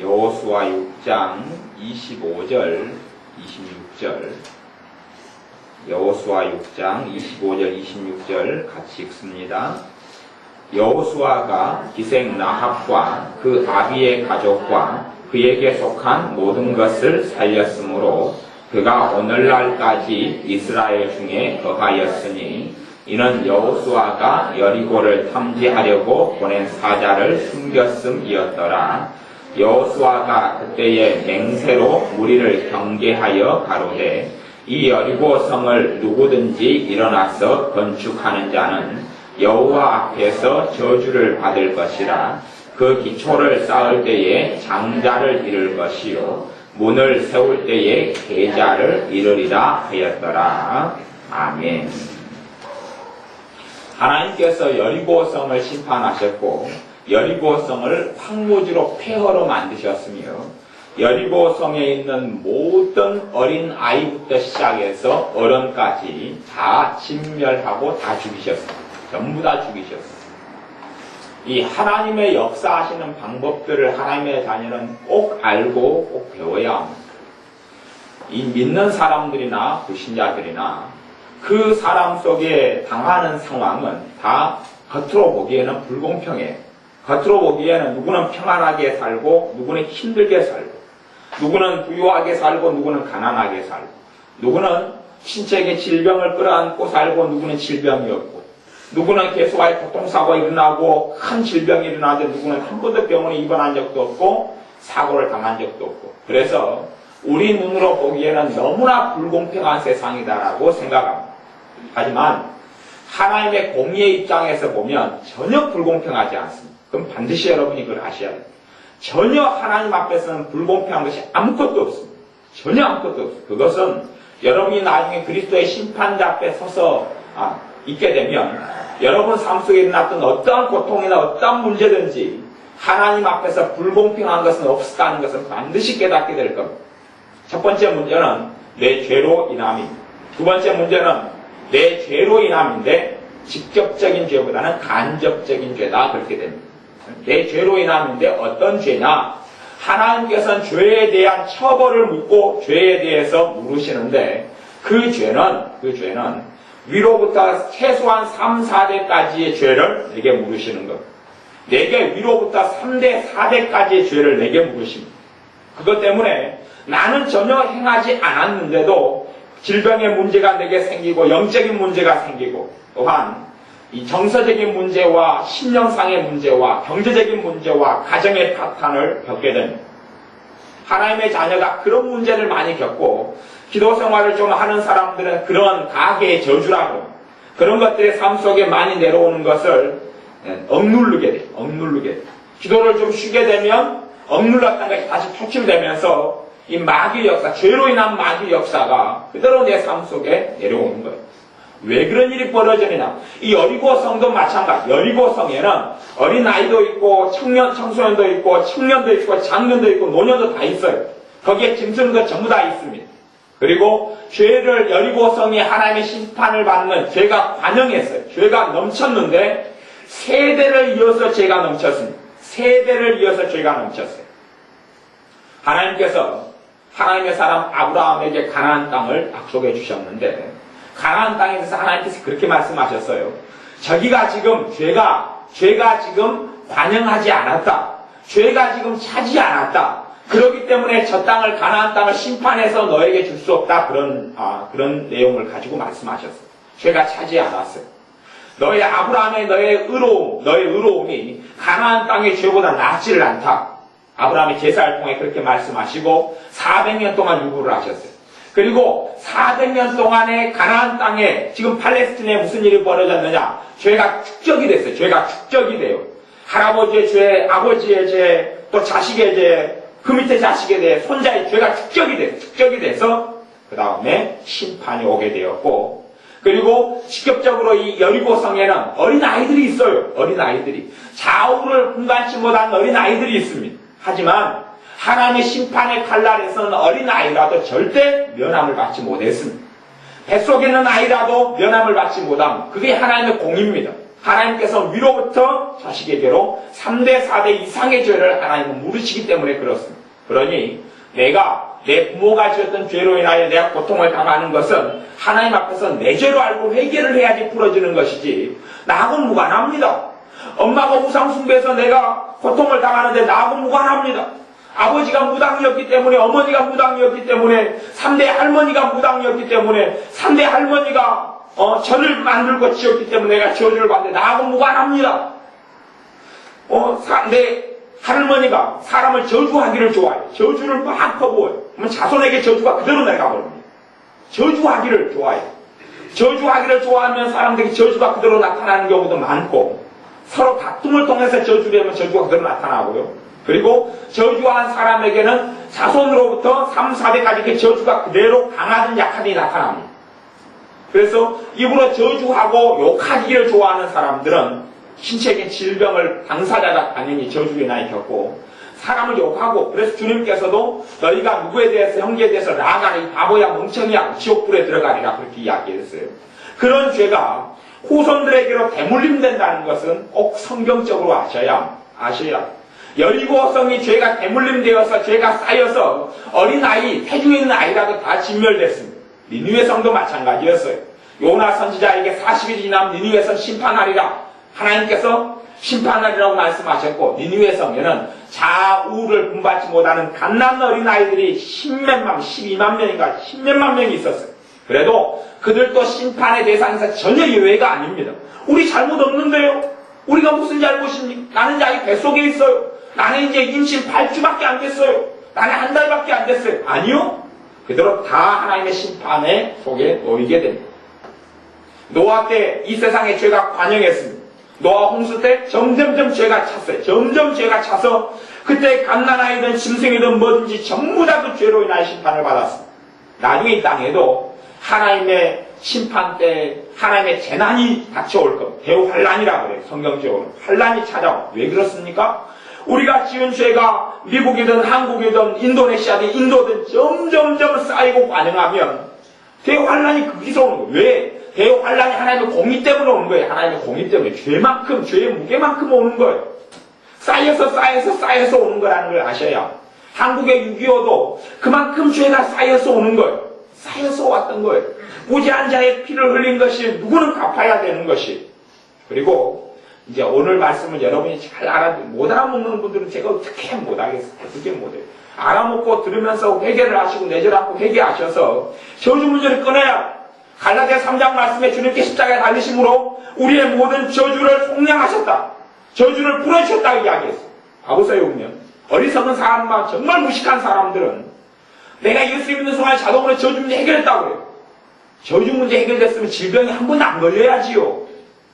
여호수아 6장 25절, 26절. 여호수아 6장 25절, 26절 같이 읽습니다. 여호수아가 기생 라합과 그 아비의 가족과 그에게 속한 모든 것을 살렸으므로 그가 오늘날까지 이스라엘 중에 거하였으니 이는 여호수아가 여리고를 탐지하려고 보낸 사자를 숨겼음이었더라. 여호수아가 그때에 맹세로 무리를 경계하여 가로되 이 여리고 성을 누구든지 일어나서 건축하는 자는 여호와 앞에서 저주를 받을 것이라. 그 기초를 쌓을 때에 장자를 잃을 것이요 문을 세울 때에 계자를 잃으리라 하였더라. 아멘. 하나님께서 여리고성을 심판하셨고 여리고성을 황무지로 폐허로 만드셨으며 여리고성에 있는 모든 어린 아이부터 시작해서 어른까지 다 진멸하고 다 죽이셨습니다. 전부 다 죽이셨습니다. 이 하나님의 역사하시는 방법들을 하나님의 자녀는 꼭 알고 꼭 배워야 합니다. 이 믿는 사람들이나 불신자들이나 그 사람 속에 당하는 상황은 다 겉으로 보기에는 불공평해요. 겉으로 보기에는 누구는 평안하게 살고 누구는 힘들게 살고 누구는 부유하게 살고 누구는 가난하게 살고 누구는 신체의 질병을 끌어안고 살고 누구는 질병이 없고 누구는 계속하여 교통사고가 일어나고 큰 질병이 일어나는데 누구는 한 번도 병원에 입원한 적도 없고 사고를 당한 적도 없고 그래서 우리 눈으로 보기에는 너무나 불공평한 세상이다라고 생각합니다. 하지만 하나님의 공의의 입장에서 보면 전혀 불공평하지 않습니다. 그럼 반드시 여러분이 그걸 아셔야 돼요. 전혀 하나님 앞에서는 불공평한 것이 아무것도 없습니다. 전혀 아무것도 없습니다. 그것은 여러분이 나중에 그리스도의 심판자 앞에 서서 있게 되면 여러분 삶 속에 일어났던 어떠한 고통이나 어떠한 문제든지 하나님 앞에서 불공평한 것은 없었다는 것을 반드시 깨닫게 될 겁니다. 첫 번째 문제는 내 죄로 인함입니다. 두 번째 문제는 내 죄로 인함인데 직접적인 죄보다는 간접적인 죄다 그렇게 됩니다. 내 죄로 인함인데 어떤 죄냐? 하나님께서는 죄에 대한 처벌을 묻고 죄에 대해서 물으시는데 그 죄는 위로부터 최소한 3, 4대까지의 죄를 내게 물으시는 것. 내게 위로부터 3대, 4대까지의 죄를 내게 물으십니다. 그것 때문에 나는 전혀 행하지 않았는데도 질병의 문제가 내게 생기고 영적인 문제가 생기고 또한 이 정서적인 문제와 신령상의 문제와 경제적인 문제와 가정의 파탄을 겪게 됩니다. 하나님의 자녀가 그런 문제를 많이 겪고 기도 생활을 좀 하는 사람들은 그런 가계의 저주라고 그런 것들이 삶 속에 많이 내려오는 것을 억누르게 돼요. 억누르게 돼요. 기도를 좀 쉬게 되면 억눌렀던 것이 다시 표출되면서 이 마귀 역사, 죄로 인한 마귀 역사가 그대로 내 삶 속에 내려오는 거예요. 왜 그런 일이 벌어지느냐? 이 여리고성도 마찬가지. 여리고성에는 어린아이도 있고 청소년도 있고 청년도 있고 장년도 있고 노년도 다 있어요. 거기에 짐승도 전부 다 있습니다. 그리고 죄를 여리고성이 하나님의 심판을 받는 죄가 관영했어요. 죄가 넘쳤는데 세대를 이어서 죄가 넘쳤습니다. 세대를 이어서 죄가 넘쳤어요. 하나님께서 하나님의 사람 아브라함에게 가나안 땅을 약속해 주셨는데 가나안 땅에 대해서 하나님께서 그렇게 말씀하셨어요. 저기가 지금 죄가 지금 관영하지 않았다. 죄가 지금 차지 않았다. 그렇기 때문에 저 땅을 가나안 땅을 심판해서 너에게 줄 수 없다. 그런 내용을 가지고 말씀하셨어요. 죄가 차지 않았어요. 너의 아브라함의 너의 의로움이 가나안 땅의 죄보다 낫지를 않다. 아브라함이 제사를 통해 그렇게 말씀하시고 400년 동안 유구를 하셨어요. 그리고 400년 동안의 가나안 땅에 지금 팔레스틴에 무슨 일이 벌어졌느냐? 죄가 축적이 됐어요. 죄가 축적이 돼요. 할아버지의 죄, 아버지의 죄, 또 자식의 죄, 그 밑에 자식에 대해 손자의 죄가 축적이 돼요. 축적이 돼서 그 다음에 심판이 오게 되었고 그리고 직접적으로 이 여리고성에는 어린아이들이 있어요. 어린아이들이. 좌우를 분간치 못한 어린아이들이 있습니다. 하지만 하나님의 심판의 칼날에서는 어린아이라도 절대 면함을 받지 못했습니다. 뱃속에 있는 아이라도 면함을 받지 못함. 그게 하나님의 공입니다. 하나님께서 위로부터 자식에게로 3대 4대 이상의 죄를 하나님은 물으시기 때문에 그렇습니다. 그러니 내가 내 부모가 지었던 죄로 인하여 내가 고통을 당하는 것은 하나님 앞에서 내 죄로 알고 회개를 해야지 풀어지는 것이지 나하고는 무관합니다. 엄마가 우상숭배해서 내가 고통을 당하는데 나하고는 무관합니다. 아버지가 무당이었기 때문에, 어머니가 무당이었기 때문에, 3대 할머니가 무당이었기 때문에, 3대 할머니가 절을 만들고 지었기 때문에 내가 저주를 받는데 나하고 무관합니다. 내 할머니가 사람을 저주하기를 좋아해요. 저주를 막 퍼부어요. 그러면 자손에게 저주가 그대로 내려가버립니다. 저주하기를 좋아해요. 저주하기를 좋아하면 사람들에게 저주가 그대로 나타나는 경우도 많고, 서로 다툼을 통해서 저주를 하면 저주가 그대로 나타나고요. 그리고 저주한 사람에게는 자손으로부터 3, 4대까지 그 저주가 그대로 강하든 약하든 나타납니다. 그래서 입으로 저주하고 욕하기를 좋아하는 사람들은 신체적인 질병을 당사자가 당연히 저주에 나이 겪고 사람을 욕하고, 그래서 주님께서도 너희가 누구에 대해서 형제에 대해서 나아가라 이 바보야 멍청이야 지옥불에 들어가리라 그렇게 이야기했어요. 그런 죄가 후손들에게로 대물림된다는 것은 꼭 성경적으로 아셔야 여리고성이 죄가 대물림되어서 죄가 쌓여서 어린아이, 태중에 있는 아이라도 다 진멸됐습니다. 니느웨 성도 마찬가지였어요. 요나 선지자에게 40일이 지나면 니느웨 성 심판하리라. 하나님께서 심판하리라고 말씀하셨고, 니느웨 성에는 자우를 분받지 못하는 갓난 어린아이들이 12만 명인가 10몇만 명이 있었어요. 그래도 그들도 심판의 대상에서 전혀 예외가 아닙니다. 우리 잘못 없는데요? 우리가 무슨 잘못입니까? 나는 이제 아이 뱃속에 있어요. 나는 이제 임신 8주밖에 안 됐어요. 나는 한 달밖에 안 됐어요. 아니요. 그대로 다 하나님의 심판의 속에 놓이게 됩니다. 노아 때 이 세상에 죄가 관영했습니다. 노아 홍수 때 점점점 죄가 찼어요. 점점 죄가 차서 그때 갓난아이든 짐승이든 뭐든지 전부 다 그 죄로 인하여 심판을 받았습니다. 나중에 이 땅에도 하나님의 심판 때 하나님의 재난이 닥쳐올 겁니다. 대환란이라고 그래요. 성경적으로. 환란이 찾아오. 왜 그렇습니까? 우리가 지은 죄가 미국이든 한국이든 인도네시아든 인도든 점점점 쌓이고 관영하면 대환란이 거기서 오는 거예요. 왜? 대환란이 하나님의 공의 때문에 오는 거예요. 하나님의 공의 때문에. 죄만큼, 죄의 무게만큼 오는 거예요. 쌓여서 오는 거라는 걸 아셔야. 한국의 6.25도 그만큼 죄가 쌓여서 오는 거예요. 쌓여서 왔던 거예요. 무지한 자의 피를 흘린 것이 누구는 갚아야 되는 것이. 그리고 이제 오늘 말씀을 여러분이 잘 못 알아먹는 분들은 제가 어떻게 못하겠어요. 어떻게 못해요. 알아먹고 들으면서 회개를 하시고 내절하고 회개하셔서 저주 문제를 꺼내야. 갈라디아 3장 말씀에 주님께 십자가에 달리심으로 우리의 모든 저주를 속량하셨다. 저주를 풀어주셨다고 이야기했어요. 봐보세요. 보면 어리석은 사람과 정말 무식한 사람들은 내가 예수 믿는 순간 자동으로 저주 문제 해결했다고 해요. 저주 문제 해결됐으면 질병이 한 번도 안 걸려야지요.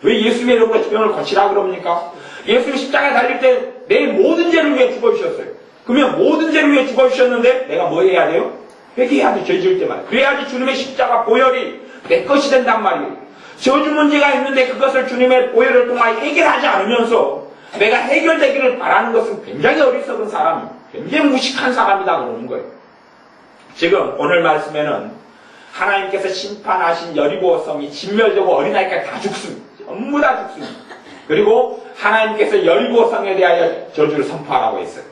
왜 예수 믿으려고 질병을 거치라 그럽니까? 예수님 십자가에 달릴 때 내 모든 죄를 위해 죽어주셨어요. 그러면 모든 죄를 위해 죽어주셨는데 내가 뭐 해야 돼요? 회개해야지, 죄 지을 때만. 그래야지 주님의 십자가 보혈이 내 것이 된단 말이에요. 저주 문제가 있는데 그것을 주님의 보혈을 통하여 해결하지 않으면서 내가 해결되기를 바라는 것은 굉장히 어리석은 사람이에요. 굉장히 무식한 사람이다 그러는 거예요. 지금 오늘 말씀에는 하나님께서 심판하신 여리고성이 진멸되고 어린아이까지 다 죽습니다. 전부 다 죽습니다. 그리고 하나님께서 여리고성에 대하여 저주를 선포하라고 했어요.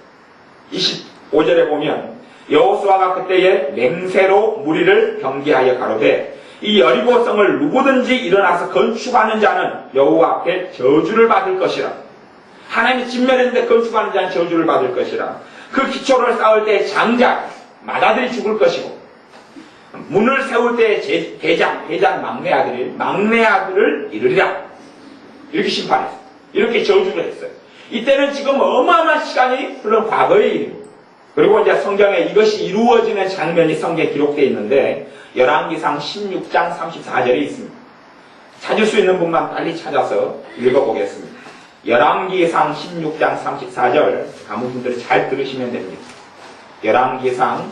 25절에 보면 여호수아가 그때에 맹세로 무리를 경계하여 가로되 이 여리고성을 누구든지 일어나서 건축하는 자는 여호와 앞에 저주를 받을 것이라. 하나님이 진멸했는데 건축하는 자는 저주를 받을 것이라. 그 기초를 쌓을 때 장작 마다들이 죽을 것이고 문을 세울 때 대장 막내 아들을 이르리라. 이렇게 심판했어요. 이렇게 저주를 했어요. 이때는 지금 어마어마한 시간이 흘러 과거의 일입니다. 그리고 이제 성경에 이것이 이루어지는 장면이 성경에 기록되어 있는데 열왕기상 16장 34절에 있습니다. 찾을 수 있는 분만 빨리 찾아서 읽어보겠습니다. 열왕기상 16장 34절 아무 분들이 잘 들으시면 됩니다. 열왕기상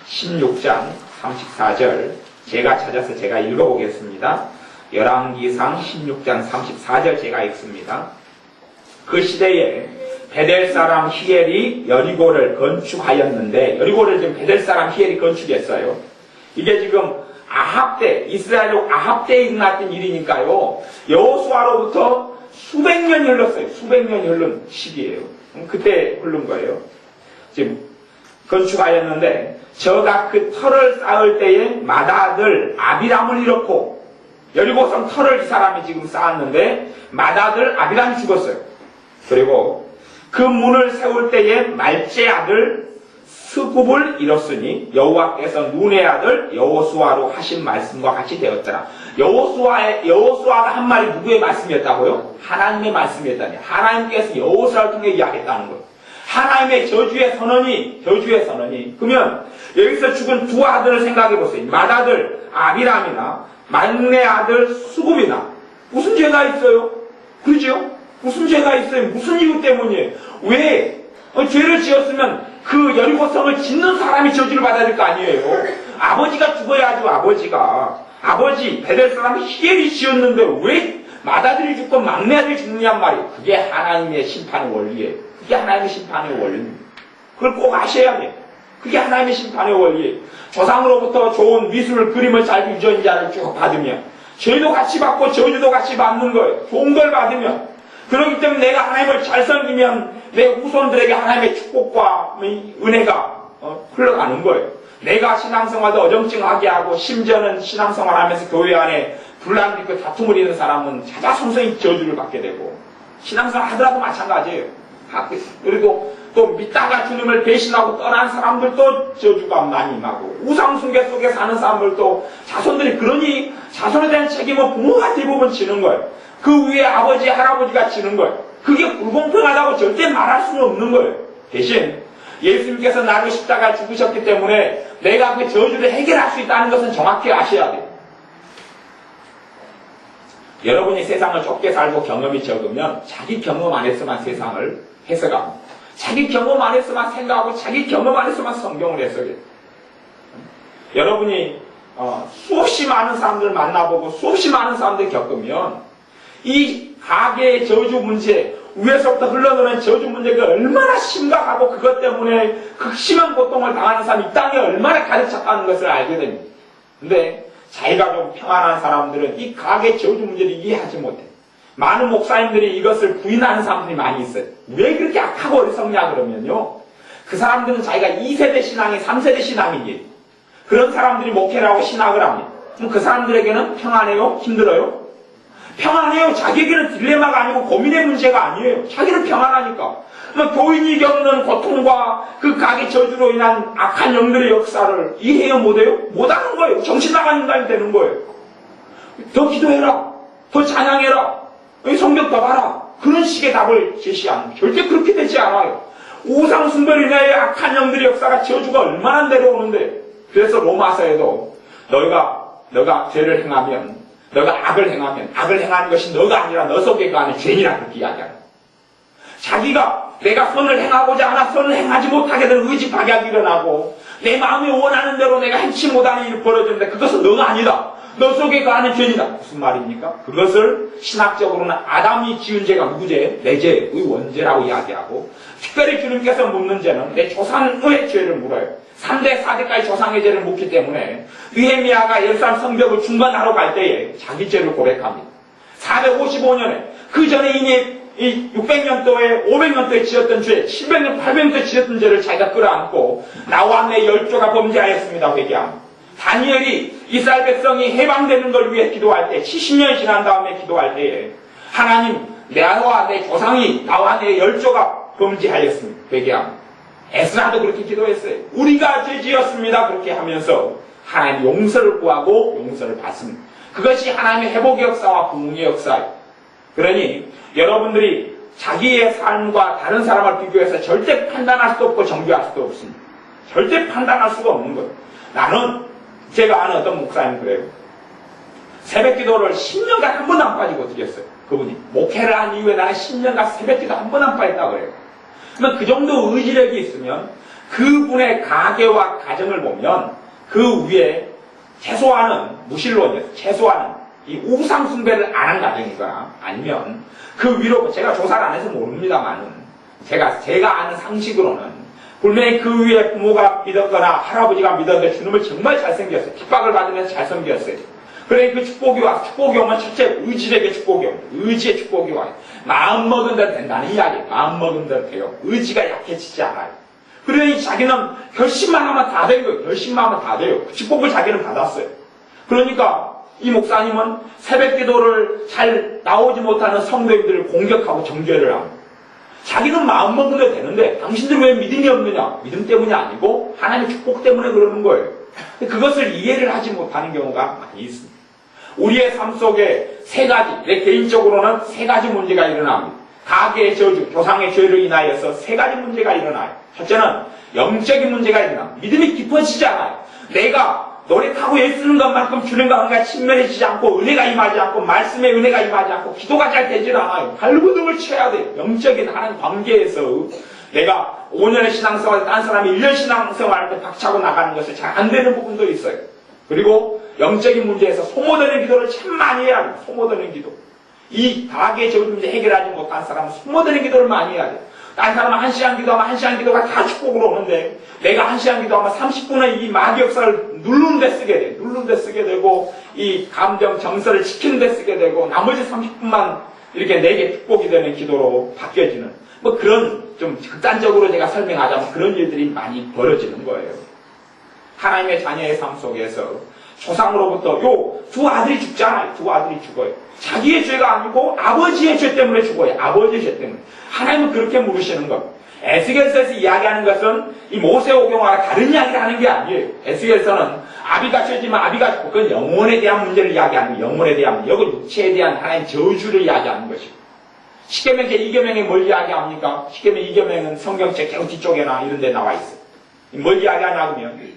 16장 34절 제가 찾아서 제가 읽어보겠습니다. 열왕기상 16장 34절 제가 읽습니다. 그 시대에 베델 사람 히엘이 여리고를 건축하였는데 여리고를 지금 베델 사람 히엘이 건축했어요. 이게 지금 아합 때, 이스라엘족 아합 때에 일어났던 일이니까요. 여호수아로부터 수백 년이 흘렀어요. 수백 년이 흐른 시기예요. 그때 흐른 거예요. 지금 건축하였는데 저가 그 터를 쌓을 때에 맏아들 아비람을 잃었고 여리고성 터를 이 사람이 지금 쌓았는데 맏아들 아비람이 죽었어요. 그리고 그 문을 세울 때에 말제 아들 스굽을 잃었으니 여호와께서 눈의 아들 여호수아로 하신 말씀과 같이 되었더라. 여호수아가 한 말이 누구의 말씀이었다고요? 하나님의 말씀이었다니. 하나님께서 여호수아를 통해 이야기했다는 거예요. 하나님의 저주의 선언이. 그러면 여기서 죽은 두 아들을 생각해 보세요. 맏아들 아비람이나 막내 아들 수굽이나 무슨 죄가 있어요? 그죠? 무슨 죄가 있어요? 무슨 이유 때문이에요? 왜? 죄를 지었으면 그 여리고성을 짓는 사람이 저주를 받아야 될 거 아니에요? 아버지가 죽어야죠, 아버지, 베델 사람이 히엘이 지었는데 왜 맏아들이 죽고 막내 아들이 죽느냔 말이에요. 그게 하나님의 심판의 원리예요. 그게 하나님의 심판의 원리입니다. 그걸 꼭 아셔야 돼요. 그게 하나님의 심판의 원리예요. 조상으로부터 좋은 미술, 그림을 잘 유전자를 쭉 받으면 죄도 같이 받고 저주도 같이 받는 거예요. 좋은 걸 받으면. 그렇기 때문에 내가 하나님을 잘 섬기면 내 후손들에게 하나님의 축복과 은혜가 흘러가는 거예요. 내가 신앙생활도 어정쩡하게 하고 심지어는 신앙생활하면서 교회 안에 분란 있고 다툼을 있는 사람은 자자손손히 저주를 받게 되고 신앙생활 하더라도 마찬가지예요. 그리고 또 믿다가 주님을 배신하고 떠난 사람들도 저주가 많이 임하고 우상숭배 속에 사는 사람들도 자손들이 그러니 자손에 대한 책임은 부모가 대부분 지는 거예요. 그 위에 아버지, 할아버지가 지는 거예요. 그게 불공평하다고 절대 말할 수는 없는 거예요. 대신 예수님께서 나를 십자가에 죽으셨기 때문에 내가 그 저주를 해결할 수 있다는 것은 정확히 아셔야 돼요. 여러분이 세상을 좁게 살고 경험이 적으면 자기 경험 안에서만 세상을 해석하고 자기 경험 안에서만 생각하고 자기 경험 안에서만 성경을 해석해요. 여러분이 수없이 많은 사람들을 만나보고 수없이 많은 사람들을 겪으면 이 가계의 저주 문제, 위에서부터 흘러드는 저주 문제가 얼마나 심각하고 그것 때문에 극심한 고통을 당하는 사람이 이 땅에 얼마나 가득 찼다는 것을 알게 됩니다. 근데 자기가 좀 평안한 사람들은 이 가계 저주 문제를 이해하지 못해. 많은 목사님들이 이것을 부인하는 사람들이 많이 있어요. 왜 그렇게 악하고 어리석냐 그러면요. 그 사람들은 자기가 2세대 신앙이 3세대 신앙이니 그런 사람들이 목회를 하고 신학을 합니다. 그럼 그 사람들에게는 평안해요? 힘들어요? 평안해요. 자기에게는 딜레마가 아니고 고민의 문제가 아니에요. 자기는 평안하니까. 교인이 겪는 고통과 그 가게 저주로 인한 악한 영들의 역사를 이해해요? 못해요? 못하는 거예요. 정신 나간 인간이 되는 거예요. 더 기도해라. 더 찬양해라. 성경 더 봐라. 그런 식의 답을 제시하는 절대 그렇게 되지 않아요. 우상 숭배로 인하여 악한 영들의 역사가 저주가 얼마나 내려오는데 그래서 로마서에도 너가 죄를 행하면 너가 악을 행하는 것이 너가 아니라 너 속에 거하는 죄니라 그렇게 이야기하는 자기가 내가 선을 행하고자 하나 선을 행하지 못하게 되는 의지 박약이 일어나고 내 마음이 원하는 대로 내가 행치 못하는 일이 벌어지는데 그것은 너가 아니다. 너 속에 거하는 죄니다. 무슨 말입니까? 그것을 신학적으로는 아담이 지은 죄가 누구 죄? 내 죄의 원죄라고 이야기하고 특별히 주님께서 묻는 죄는 내 조상의 죄를 물어요. 3대, 4대까지 조상의 죄를 묻기 때문에 느헤미야가 예루살렘 성벽을 중건하러 갈 때에 자기 죄를 고백합니다. 455년에 그 전에 이미 600년도에 500년도에 지었던 죄, 700년, 800년도에 지었던 죄를 자기가 끌어안고 나와 내 열조가 범죄하였습니다. 회개합니다. 다니엘이 이스라엘 백성이 해방되는 걸 위해 기도할 때 70년이 지난 다음에 기도할 때에 하나님 나와 내 조상이 나와 내 열조가 범죄하였습니다. 회개합니다. 에스라도 그렇게 기도했어요. 우리가 죄지었습니다. 그렇게 하면서 하나님 용서를 구하고 용서를 받습니다. 그것이 하나님의 회복의 역사와 부흥의 역사예요. 그러니 여러분들이 자기의 삶과 다른 사람을 비교해서 절대 판단할 수도 없고 정죄할 수도 없습니다. 절대 판단할 수가 없는 거예요. 제가 아는 어떤 목사님 그래요. 새벽 기도를 10년간 한 번도 안 빠지고 어떻게 했어요? 그분이 목회를 한 이후에 나는 10년간 새벽 기도 한 번 안 빠졌다고 그래요. 그러면 그 정도 의지력이 있으면 그분의 가계와 가정을 보면 그 위에 최소한은 무신론이에요. 최소한은 이 우상 숭배를 안 한 가정이거나 아니면 그 위로 제가 조사를 안 해서 모릅니다만은 제가 아는 상식으로는 분명히 그 위에 부모가 믿었거나 할아버지가 믿었는데 주님을 정말 잘생겼어요. 핍박을 받으면서 잘생겼어요. 그래 그 축복이 오면 첫째 의지력의 축복이 옵니다. 의지의 축복이 와요. 마음먹은 대로 된다는 이야기예요. 마음먹은 대로 돼요. 의지가 약해지지 않아요. 그러니 자기는 결심만 하면 다 되는 거예요. 결심만 하면 다 돼요. 그 축복을 자기는 받았어요. 그러니까 이 목사님은 새벽 기도를 잘 나오지 못하는 성도님들을 공격하고 정죄를 합니다. 자기는 마음먹은 대로 되는데 당신들 왜 믿음이 없느냐? 믿음 때문이 아니고 하나님의 축복 때문에 그러는 거예요. 그것을 이해를 하지 못하는 경우가 많이 있습니다. 우리의 삶 속에 세 가지, 내 개인적으로는 세 가지 문제가 일어납니다. 가계의 저주, 조상의 죄로 인하여서 세 가지 문제가 일어나요. 첫째는 영적인 문제가 일어납니다. 믿음이 깊어지지 않아요. 내가 노력하고 애쓰는 것만큼 주님과 은혜가 친밀해지지 않고 은혜가 임하지 않고 말씀의 은혜가 임하지 않고 기도가 잘 되질 않아요. 발버둥을 쳐야 돼요. 영적인 하나님 관계에서 내가 5년의 신앙생활, 딴 사람이 1년 신앙생활 할 때 박차고 나가는 것을 잘 안 되는 부분도 있어요. 그리고 영적인 문제에서 소모되는 기도를 참 많이 해야 돼요. 소모되는 기도. 이 가계의 저주 문제 해결하지 못한 사람은 소모되는 기도를 많이 해야 돼요. 딴 사람은 1시간 기도하면 1시간 기도가 다 축복으로 오는데 내가 1시간 기도하면 30분은 이 마귀 역사를 누르는 데 쓰게 돼요. 누르는 데 쓰게 되고 이 감정 정서를 지키는 데 쓰게 되고 나머지 30분만 이렇게 내게 축복이 되는 기도로 바뀌어지는 뭐 그런 좀 극단적으로 제가 설명하자면 그런 일들이 많이 벌어지는 거예요. 하나님의 자녀의 삶 속에서 조상으로부터 두 아들이 죽잖아요. 두 아들이 죽어요. 자기의 죄가 아니고 아버지의 죄 때문에 죽어요. 아버지의 죄 때문에. 하나님은 그렇게 물으시는 겁니다. 에스겔서에서 이야기하는 것은 이 모세오경과 다른 이야기를 하는 게 아니에요. 에스겔서는 아비가 죄지만 아비가 죽고 그건 영혼에 대한 문제를 이야기하는 거예요. 영혼에 대한 여기 육체에 대한 하나님 저주를 이야기하는 것이고 십계명 제2계명에 뭘 이야기합니까? 십계명 2계명은 성경책 저 뒤쪽에나 이런 데 나와 있어요. 뭘 이야기하냐 하면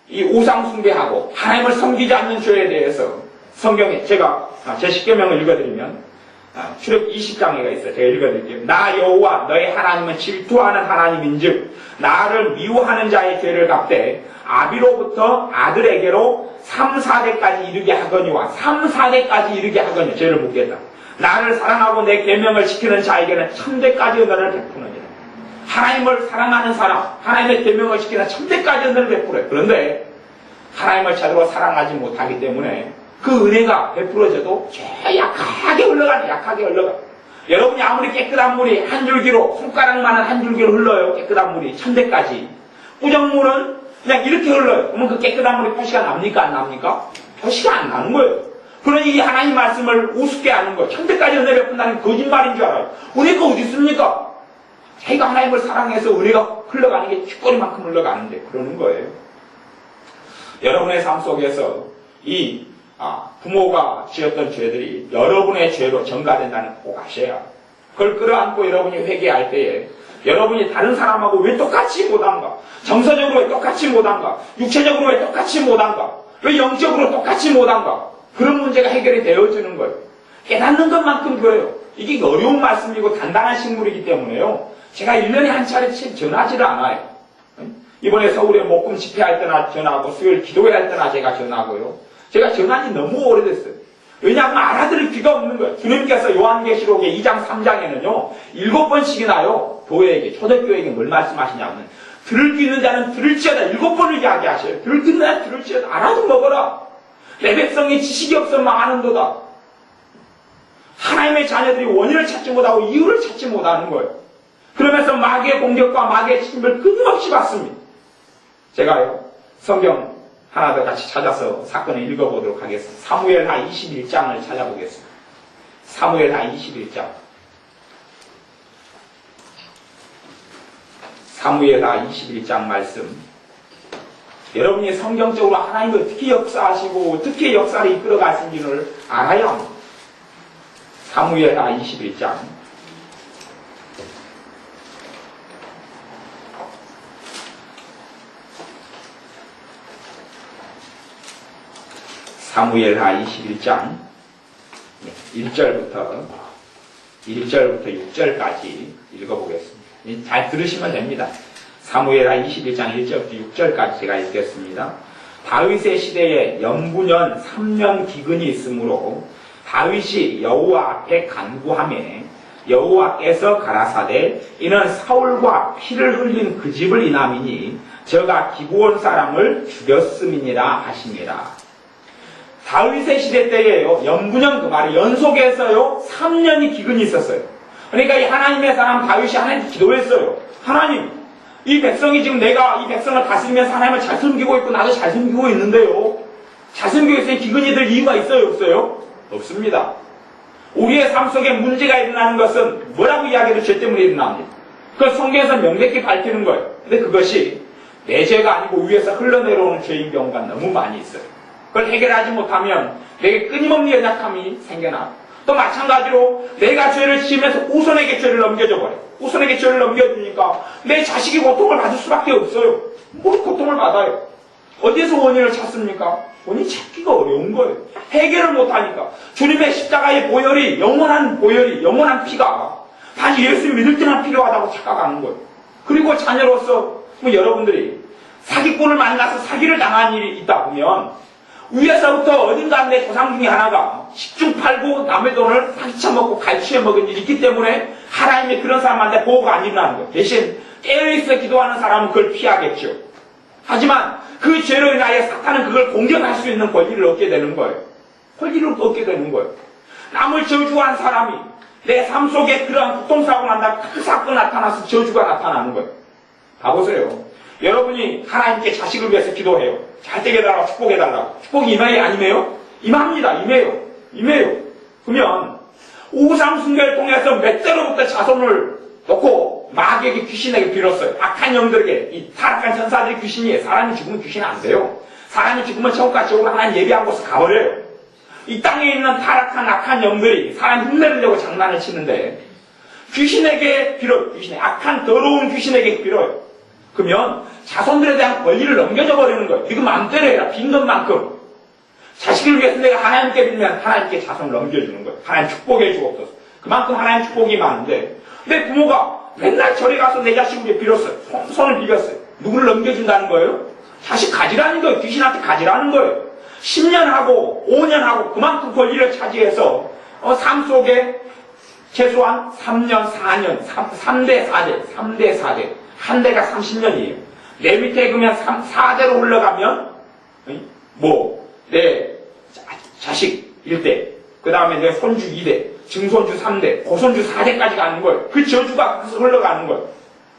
이 우상 숭배하고 하나님을 섬기지 않는 죄에 대해서 성경에 제가 제 십계명을 읽어드리면 출애굽 20장에가 있어요. 제가 읽어드릴게요. 나 여호와 너의 하나님은 질투하는 하나님인즉 나를 미워하는 자의 죄를 갚되 아비로부터 아들에게로 3, 4대까지 이르게 하거니와 3, 4대까지 이르게 하거니 죄를 묻겠다. 나를 사랑하고 내 계명을 지키는 자에게는 1000대까지 은혜를 베푸느니라. 하나님을 사랑하는 사람, 하나님의 계명을 지키는 1000대까지 은혜를 베풀어요. 그런데 하나님을 제대로 사랑하지 못하기 때문에 그 은혜가 베풀어져도 약하게 흘러가요. 약하게 흘러가. 여러분이 아무리 깨끗한 물이 한 줄기로 손가락만한 한 줄기로 흘러요. 깨끗한 물이 1000대까지. 부정물은 그냥 이렇게 흘러요. 그러면 그 깨끗한 물이 표시가 납니까? 안 납니까? 표시가 안 나는 거예요. 그러니 이 하나님 말씀을 우습게 하는 거예요. 1000대까지 은혜 베푼다는 거짓말인 줄 알아요. 은혜가 어디 있습니까? 자기가 하나님을 사랑해서 은혜가 흘러가는 게 쥐꼬리만큼 흘러가는데 그러는 거예요. 여러분의 삶 속에서 이 부모가 지었던 죄들이 여러분의 죄로 전가된다는 거 꼭 아셔야. 그걸 끌어안고 여러분이 회개할 때에 여러분이 다른 사람하고 왜 똑같이 못한가? 정서적으로 왜 똑같이 못한가? 육체적으로 왜 똑같이 못한가? 왜 영적으로 똑같이 못한가? 그런 문제가 해결이 되어지는 거예요. 깨닫는 것만큼 그래요. 이게 어려운 말씀이고 단단한 식물이기 때문에요. 제가 1년에 한 차례씩 전하지를 않아요. 이번에 서울에 목금 집회할 때나 전하고 수요일 기도회 할 때나 제가 전하고요. 제가 전한 지 너무 오래됐어요. 왜냐하면 알아들을 귀가 없는 거예요. 주님께서 요한계시록의 2장 3장에는요. 7번씩이나요. 교회에게 초대교회에게 뭘 말씀하시냐면 들을 귀 있는 자는 들을지어다 7번을 이야기하셔요. 들을 귀 있는 자는 들을지어다 알아도 먹어라. 내 백성이 지식이 없으면 망하는도다. 하나님의 자녀들이 원인을 찾지 못하고 이유를 찾지 못하는 거예요. 그러면서 마귀의 공격과 마귀의 침입을 끊임없이 받습니다. 제가요 성경 하나 더 같이 찾아서 사건을 읽어보도록 하겠습니다. 사무엘하 21장을 찾아보겠습니다. 사무엘하 21장. 사무엘하 21장 말씀. 여러분이 성경적으로 하나님이 어떻게 역사하시고 어떻게 역사를 이끌어가신지를 알아야 합니다. 사무엘하 21장. 사무엘하 21장 1절부터 6절까지 읽어보겠습니다. 잘 들으시면 됩니다. 사무엘하 21장 1절부터 6절까지 제가 읽겠습니다. 다윗의 시대에 영부년 3년 기근이 있으므로 다윗이 여호와 앞에 간구하매 여호와께서 가라사대 이는 사울과 피를 흘린 그 집을 인함이니 저가 기브온 사람을 죽였음이니라 하시니라. 다윗의 시대 때에요, 연분연 그 말이 연속해서요 3년이 기근이 있었어요. 그러니까 이 하나님의 사람 다윗이 하나님께 기도했어요. 하나님, 이 백성이 지금 내가 이 백성을 다스리면서 하나님을 잘 섬기고 있고 나도 잘 섬기고 있는데요, 잘 섬기고 있으니 기근이 될 이유가 있어요, 없어요? 없습니다. 우리의 삶 속에 문제가 일어나는 것은 뭐라고 이야기해도 죄 때문에 일어납니다. 그걸 성경에서 명백히 밝히는 거예요. 근데 그것이 내 죄가 아니고 위에서 흘러내려오는 죄인 경우가 너무 많이 있어요. 그걸 해결하지 못하면 내게 끊임없는 연약함이 생겨나. 또 마찬가지로 내가 죄를 지으면서 후손에게 죄를 넘겨줘 버려요. 후손에게 죄를 넘겨주니까 내 자식이 고통을 받을 수밖에 없어요. 뭘 고통을 받아요? 어디에서 원인을 찾습니까? 원인 찾기가 어려운 거예요. 해결을 못하니까. 주님의 십자가의 보혈이, 영원한 보혈이, 영원한 피가 단지 예수 믿을 때만 필요하다고 착각하는 거예요. 그리고 자녀로서 여러분들이 사기꾼을 만나서 사기를 당한 일이 있다 보면 위에서부터 어딘가 내 조상 중에 하나가 십중팔구 남의 돈을 사기쳐먹고 갈취해먹은 일이 있기 때문에 하나님이 그런 사람한테 보호가 안 일어나는 거예요. 대신 깨어있어 기도하는 사람은 그걸 피하겠죠. 하지만 그 죄로 인하여 사탄은 그걸 공격할 수 있는 권리를 얻게 되는 거예요. 권리를 얻게 되는 거예요. 남을 저주한 사람이 내 삶 속에 그러한 고통사고가 난다, 큰 사건이 나타나서 저주가 나타나는 거예요. 봐보세요. 여러분이 하나님께 자식을 위해서 기도해요. 잘 되게 해달라고, 축복해달라고. 축복이 임해요, 아니메요? 임합니다. 임해요. 그러면 우상 숭배를 통해서 몇 대로부터 자손을 놓고 마귀에게, 귀신에게 빌었어요. 악한 영들에게, 이 타락한 천사들이 귀신이에요. 사람이 죽으면 귀신이 안 돼요. 사람이 죽으면 천국과 지옥으로 하나님 예비한 곳을 가버려요. 이 땅에 있는 타락한 악한 영들이 사람 흉내내려고 장난을 치는데 귀신에게 빌어요. 악한 더러운 귀신에게 빌어요. 그러면 자손들에 대한 권리를 넘겨줘 버리는 거예요. 이거 마음대로 해라. 빈 것만큼. 자식을 위해서 내가 하나님께 빌면 하나님께 자손을 넘겨주는 거예요. 하나님 축복해 주옵소서. 그만큼 하나님 축복이 많은데 내 부모가 맨날 절에 가서 내 자식을 위해 빌었어요. 손을 비볐어요. 누구를 넘겨준다는 거예요? 자식 가지라는 거예요. 귀신한테 가지라는 거예요. 10년 하고 5년 하고 그만큼 권리를 차지해서 삶 속에 최소한 3년, 4년, 3대, 4대. 한 대가 30년이에요. 내 밑에 그러면 4대로 올라가면 내 자식 1대, 그 다음에 내 손주 2대, 증손주 3대, 고손주 4대까지 가는 거예요. 그 저주가 계속 흘러가는 거예요.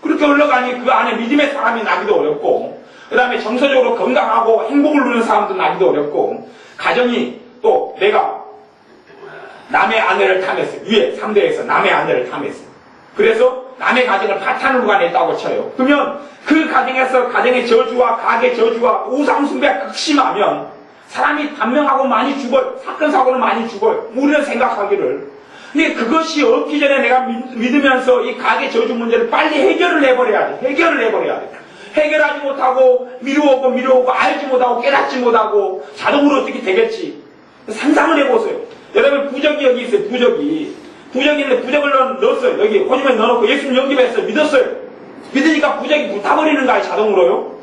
그렇게 흘러가니 그 안에 믿음의 사람이 나기도 어렵고, 그 다음에 정서적으로 건강하고 행복을 누리는 사람도 나기도 어렵고, 가정이 또 내가 남의 아내를 탐했어요. 위에 3대에서 남의 아내를 탐했어요. 그래서 남의 가정을 파탄으로 가냈다고 쳐요. 그러면 그 가정에서 가정의 저주와 가게 저주와 우상숭배가 극심하면 사람이 단명하고 많이 죽어요. 사건 사고는 많이 죽어요. 우리는 생각하기를. 근데 그것이 없기 전에 내가 믿으면서 이 가게 저주 문제를 빨리 해결을 해버려야 돼. 해결하지 못하고 미루고 알지 못하고 깨닫지 못하고 자동으로 어떻게 되겠지. 상상을 해보세요. 여러분 부적이 여기 있어요. 부적이 있는데 부적을 넣었어요. 여기 호주머니에 넣어놓고 예수님 영접했어요. 믿었어요. 믿으니까 부적이 불타버리는 거예요. 자동으로요.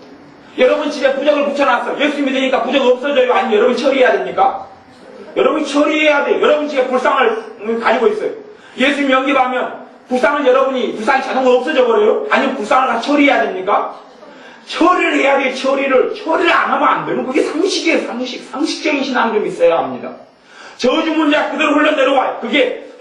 여러분 집에 부적을 붙여놨어요. 예수님 믿으니까 부적 없어져요? 아니면 여러분 처리해야 됩니까? 여러분이 처리해야 돼요. 여러분 집에 불상을 가지고 있어요. 예수님 영접하면 불상이 자동으로 없어져 버려요? 아니면 불상을 다 처리해야 됩니까? 처리를 해야 돼요. 처리를 안 하면 안 되는, 그게 상식이에요. 상식적인 신앙 좀 있어야 합니다. 저주 문제가 그대로 흘러내려와요.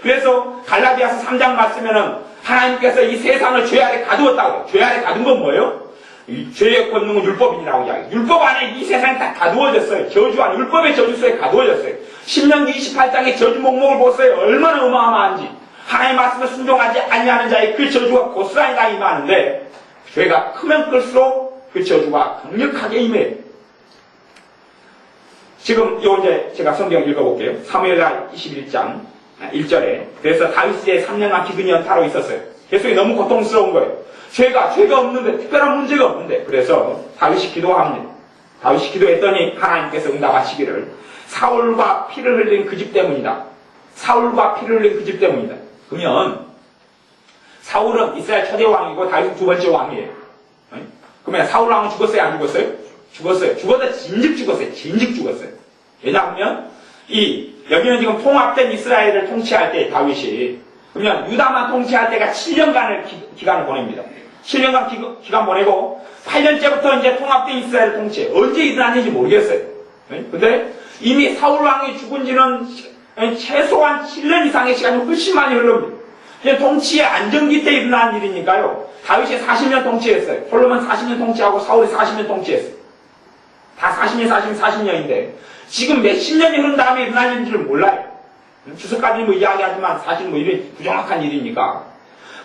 그래서 갈라디아서 3장 말씀에는 하나님께서 이 세상을 죄 아래 가두었다고. 죄 아래 가둔 건 뭐예요? 이 죄의 권능은 율법이라고 이야기해요. 율법 안에 이 세상이 다 가두어졌어요. 저주 안에, 율법의 저주 속에 가두어졌어요. 신명기 28장의 저주 목록을 보세요. 얼마나 어마어마한지. 하나님의 말씀을 순종하지 아니하는 자의 그 저주가 고스란히 다 임하는데, 죄가 크면 클수록 그 저주가 강력하게 임해요. 지금 이제 제가 성경 읽어볼게요. 사무엘하 21장 1절에 그래서 다윗이 3년간 기근이 연타로 있었어요. 계속 너무 고통스러운 거예요. 죄가 없는데, 특별한 문제가 없는데, 그래서 다윗이 기도합니다. 다윗이 기도했더니 하나님께서 응답하시기를 사울과 피를 흘린 그 집 때문이다. 그러면 사울은 이스라엘 초대 왕이고 다윗은 두 번째 왕이에요. 그러면 사울 왕은 죽었어요? 안 죽었어요? 죽었어요. 진즉 죽었어요. 왜냐하면 여기는 지금 통합된 이스라엘을 통치할 때 다윗이 그러면 유다만 통치할 때가 7년간을 기간을 보냅니다. 7년간 기간 보내고 8년째부터 이제 통합된 이스라엘을 통치해. 언제 일어났는지 모르겠어요. 근데 이미 사울 왕이 죽은 지는 최소한 7년 이상의 시간이 훨씬 많이 흘릅니다. 통치의 안정기 때 일어난 일이니까요. 다윗이 40년 통치했어요. 솔로몬 40년 통치하고 사울이 40년 통치했어요. 다 40년인데 지금 몇십 년이 흐른 다음에 일어난 일인지를 몰라요. 주석까지 뭐 이야기하지만 사실 뭐 이런 부정확한 일이니까.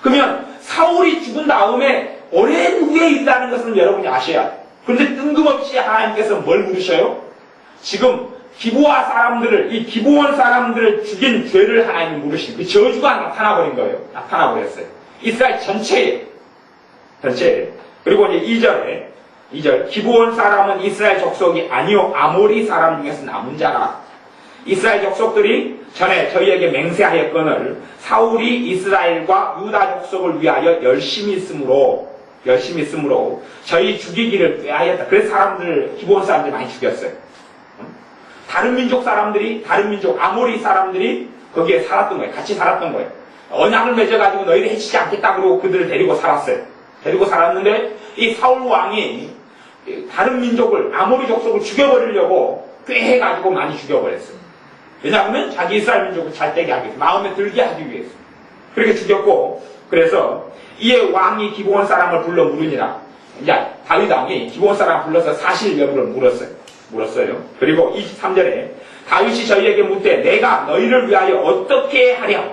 그러면 사울이 죽은 다음에 오랜 후에 일어나는 것은 여러분이 아셔야 돼요. 그런데 뜬금없이 하나님께서 뭘 물으셔요? 지금 기브와 사람들을, 이 기브원 사람들을 죽인 죄를 하나님이 물으신 그 저주가 나타나버린 거예요. 나타나버렸어요. 이스라엘 전체에. 그리고 이제 2절. 기브원 사람은 이스라엘 족속이 아니요 아모리 사람 중에서 남은 자라. 이스라엘 족속들이 전에 저희에게 맹세하였거늘 사울이 이스라엘과 유다 족속을 위하여 열심히 있으므로 저희 죽이기를 꾀하였다. 그래서 기브원 사람들이 많이 죽였어요. 다른 민족, 아모리 사람들이 거기에 살았던 거예요. 같이 살았던 거예요. 언약을 맺어가지고 너희를 해치지 않겠다 그러고 그들을 데리고 살았어요. 데리고 살았는데 이 사울 왕이 다른 민족을, 아모리 족속을 죽여버리려고 꾀해가지고 많이 죽여버렸어요. 왜냐하면 자기 이스라엘 민족을 잘되게 하기 위해서, 마음에 들게 하기 위해서. 그렇게 죽였고, 그래서 이에 왕이 기브온 사람을 불러 물으니라. 이제 다윗 왕이 기브온 사람을 불러서 사실 여부를 물었어요. 그리고 23절에 다윗이 저희에게 묻되 내가 너희를 위하여 어떻게 하랴?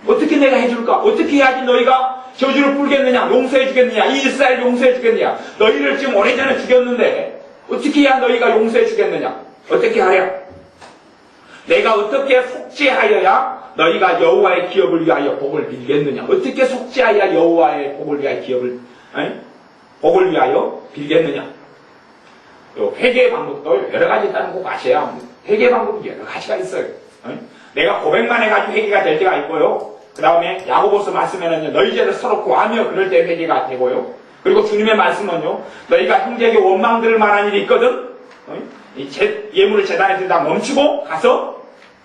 어떻게 내가 해줄까? 어떻게 해야지 너희가 저주를 풀겠느냐? 용서해 주겠느냐? 이 이스라엘 용서해 주겠느냐? 너희를 지금 오래전에 죽였는데 어떻게 해야 너희가 용서해 주겠느냐? 어떻게 하랴? 내가 어떻게 속죄하여야 너희가 여호와의 기업을 위하여 복을 빌겠느냐? 어떻게 속죄하여야 여호와의 복을 위하여 복을 위하여 빌겠느냐? 회개의 방법도 여러 가지 있다는 거 꼭 아셔야 합니다. 회개의 방법이 여러 가지가 있어요. 내가 고백만 해가지고 회개가 될 때가 있고요. 그 다음에 야고보서 말씀에는요, 너희 죄를 서로 구하며 그럴 때 회개가 되고요. 그리고 주님의 말씀은요, 너희가 형제에게 원망들 만한 일이 있거든, 예물을 제단에 들다 멈추고 가서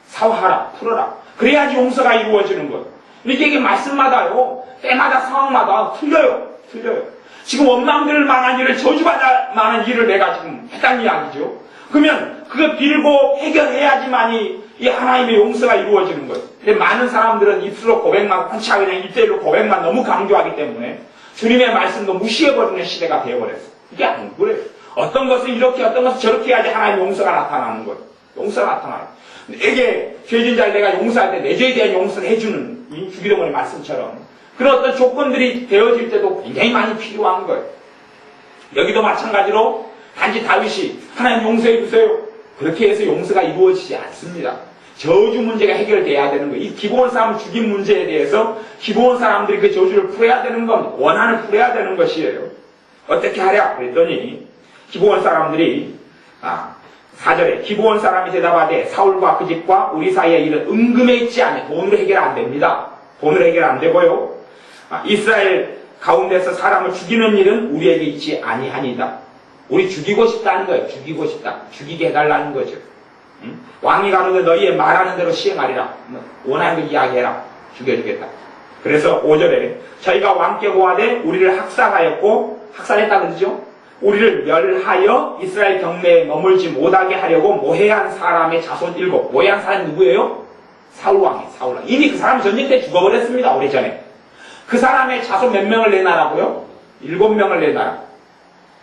사화하라, 풀어라. 그래야지 용서가 이루어지는 거예요. 이게 말씀마다요, 때마다 상황마다 틀려요. 지금 원망들 만한 일을 저주받을 만한 일을 내가 지금 했다는 이야기죠. 그러면 그거 빌고 해결해야지만이 이 하나님의 용서가 이루어지는 거예요. 근데 많은 사람들은 입술로 고백만, 한치하고 그냥 입대로 고백만 너무 강조하기 때문에 주님의 말씀도 무시해버리는 시대가 되어버렸어요. 이게 안 그래요. 어떤 것은 이렇게, 어떤 것은 저렇게 해야지 하나님의 용서가 나타나는 거예요. 용서가 나타나요. 내게 죄진 자를 내가 용서할 때 내 죄에 대한 용서를 해주는 이 주기도문의 말씀처럼 그런 어떤 조건들이 되어질 때도 굉장히 많이 필요한 거예요. 여기도 마찬가지로 단지 다윗이 하나님 용서해 주세요. 그렇게 해서 용서가 이루어지지 않습니다. 저주 문제가 해결돼야 되는 거예요. 이 기브온 사람을 죽인 문제에 대해서 기브온 사람들이 그 저주를 풀어야 되는 겁니다. 원한을 풀어야 되는 것이에요. 어떻게 하랴? 그랬더니 기브온 사람들이 4절에 기브온 사람이 대답하되 사울과 그 집과 우리 사이의 일은 은금에 있지 않아. 돈으로 해결 안 됩니다. 돈으로 해결 안 되고요. 이스라엘 가운데서 사람을 죽이는 일은 우리에게 있지 아니하니이다. 우리 죽이고 싶다는 거예요. 죽이고 싶다. 죽이게 해달라는 거죠. 왕이 가로되 너희의 말하는 대로 시행하리라. 원하는 거 이야기해라. 죽여주겠다. 그래서 5절에 저희가 왕께 고하되 우리를 학살했다 그러죠. 우리를 멸하여 이스라엘 경내에 머물지 못하게 하려고 모해한 사람의 자손 7. 모해한 사람이 누구예요? 사울왕이에요. 사울왕. 이미 그 사람이 전쟁 때 죽어버렸습니다. 오래전에. 그 사람의 자손 몇 명을 내놔라고요? 7명을 내놔라.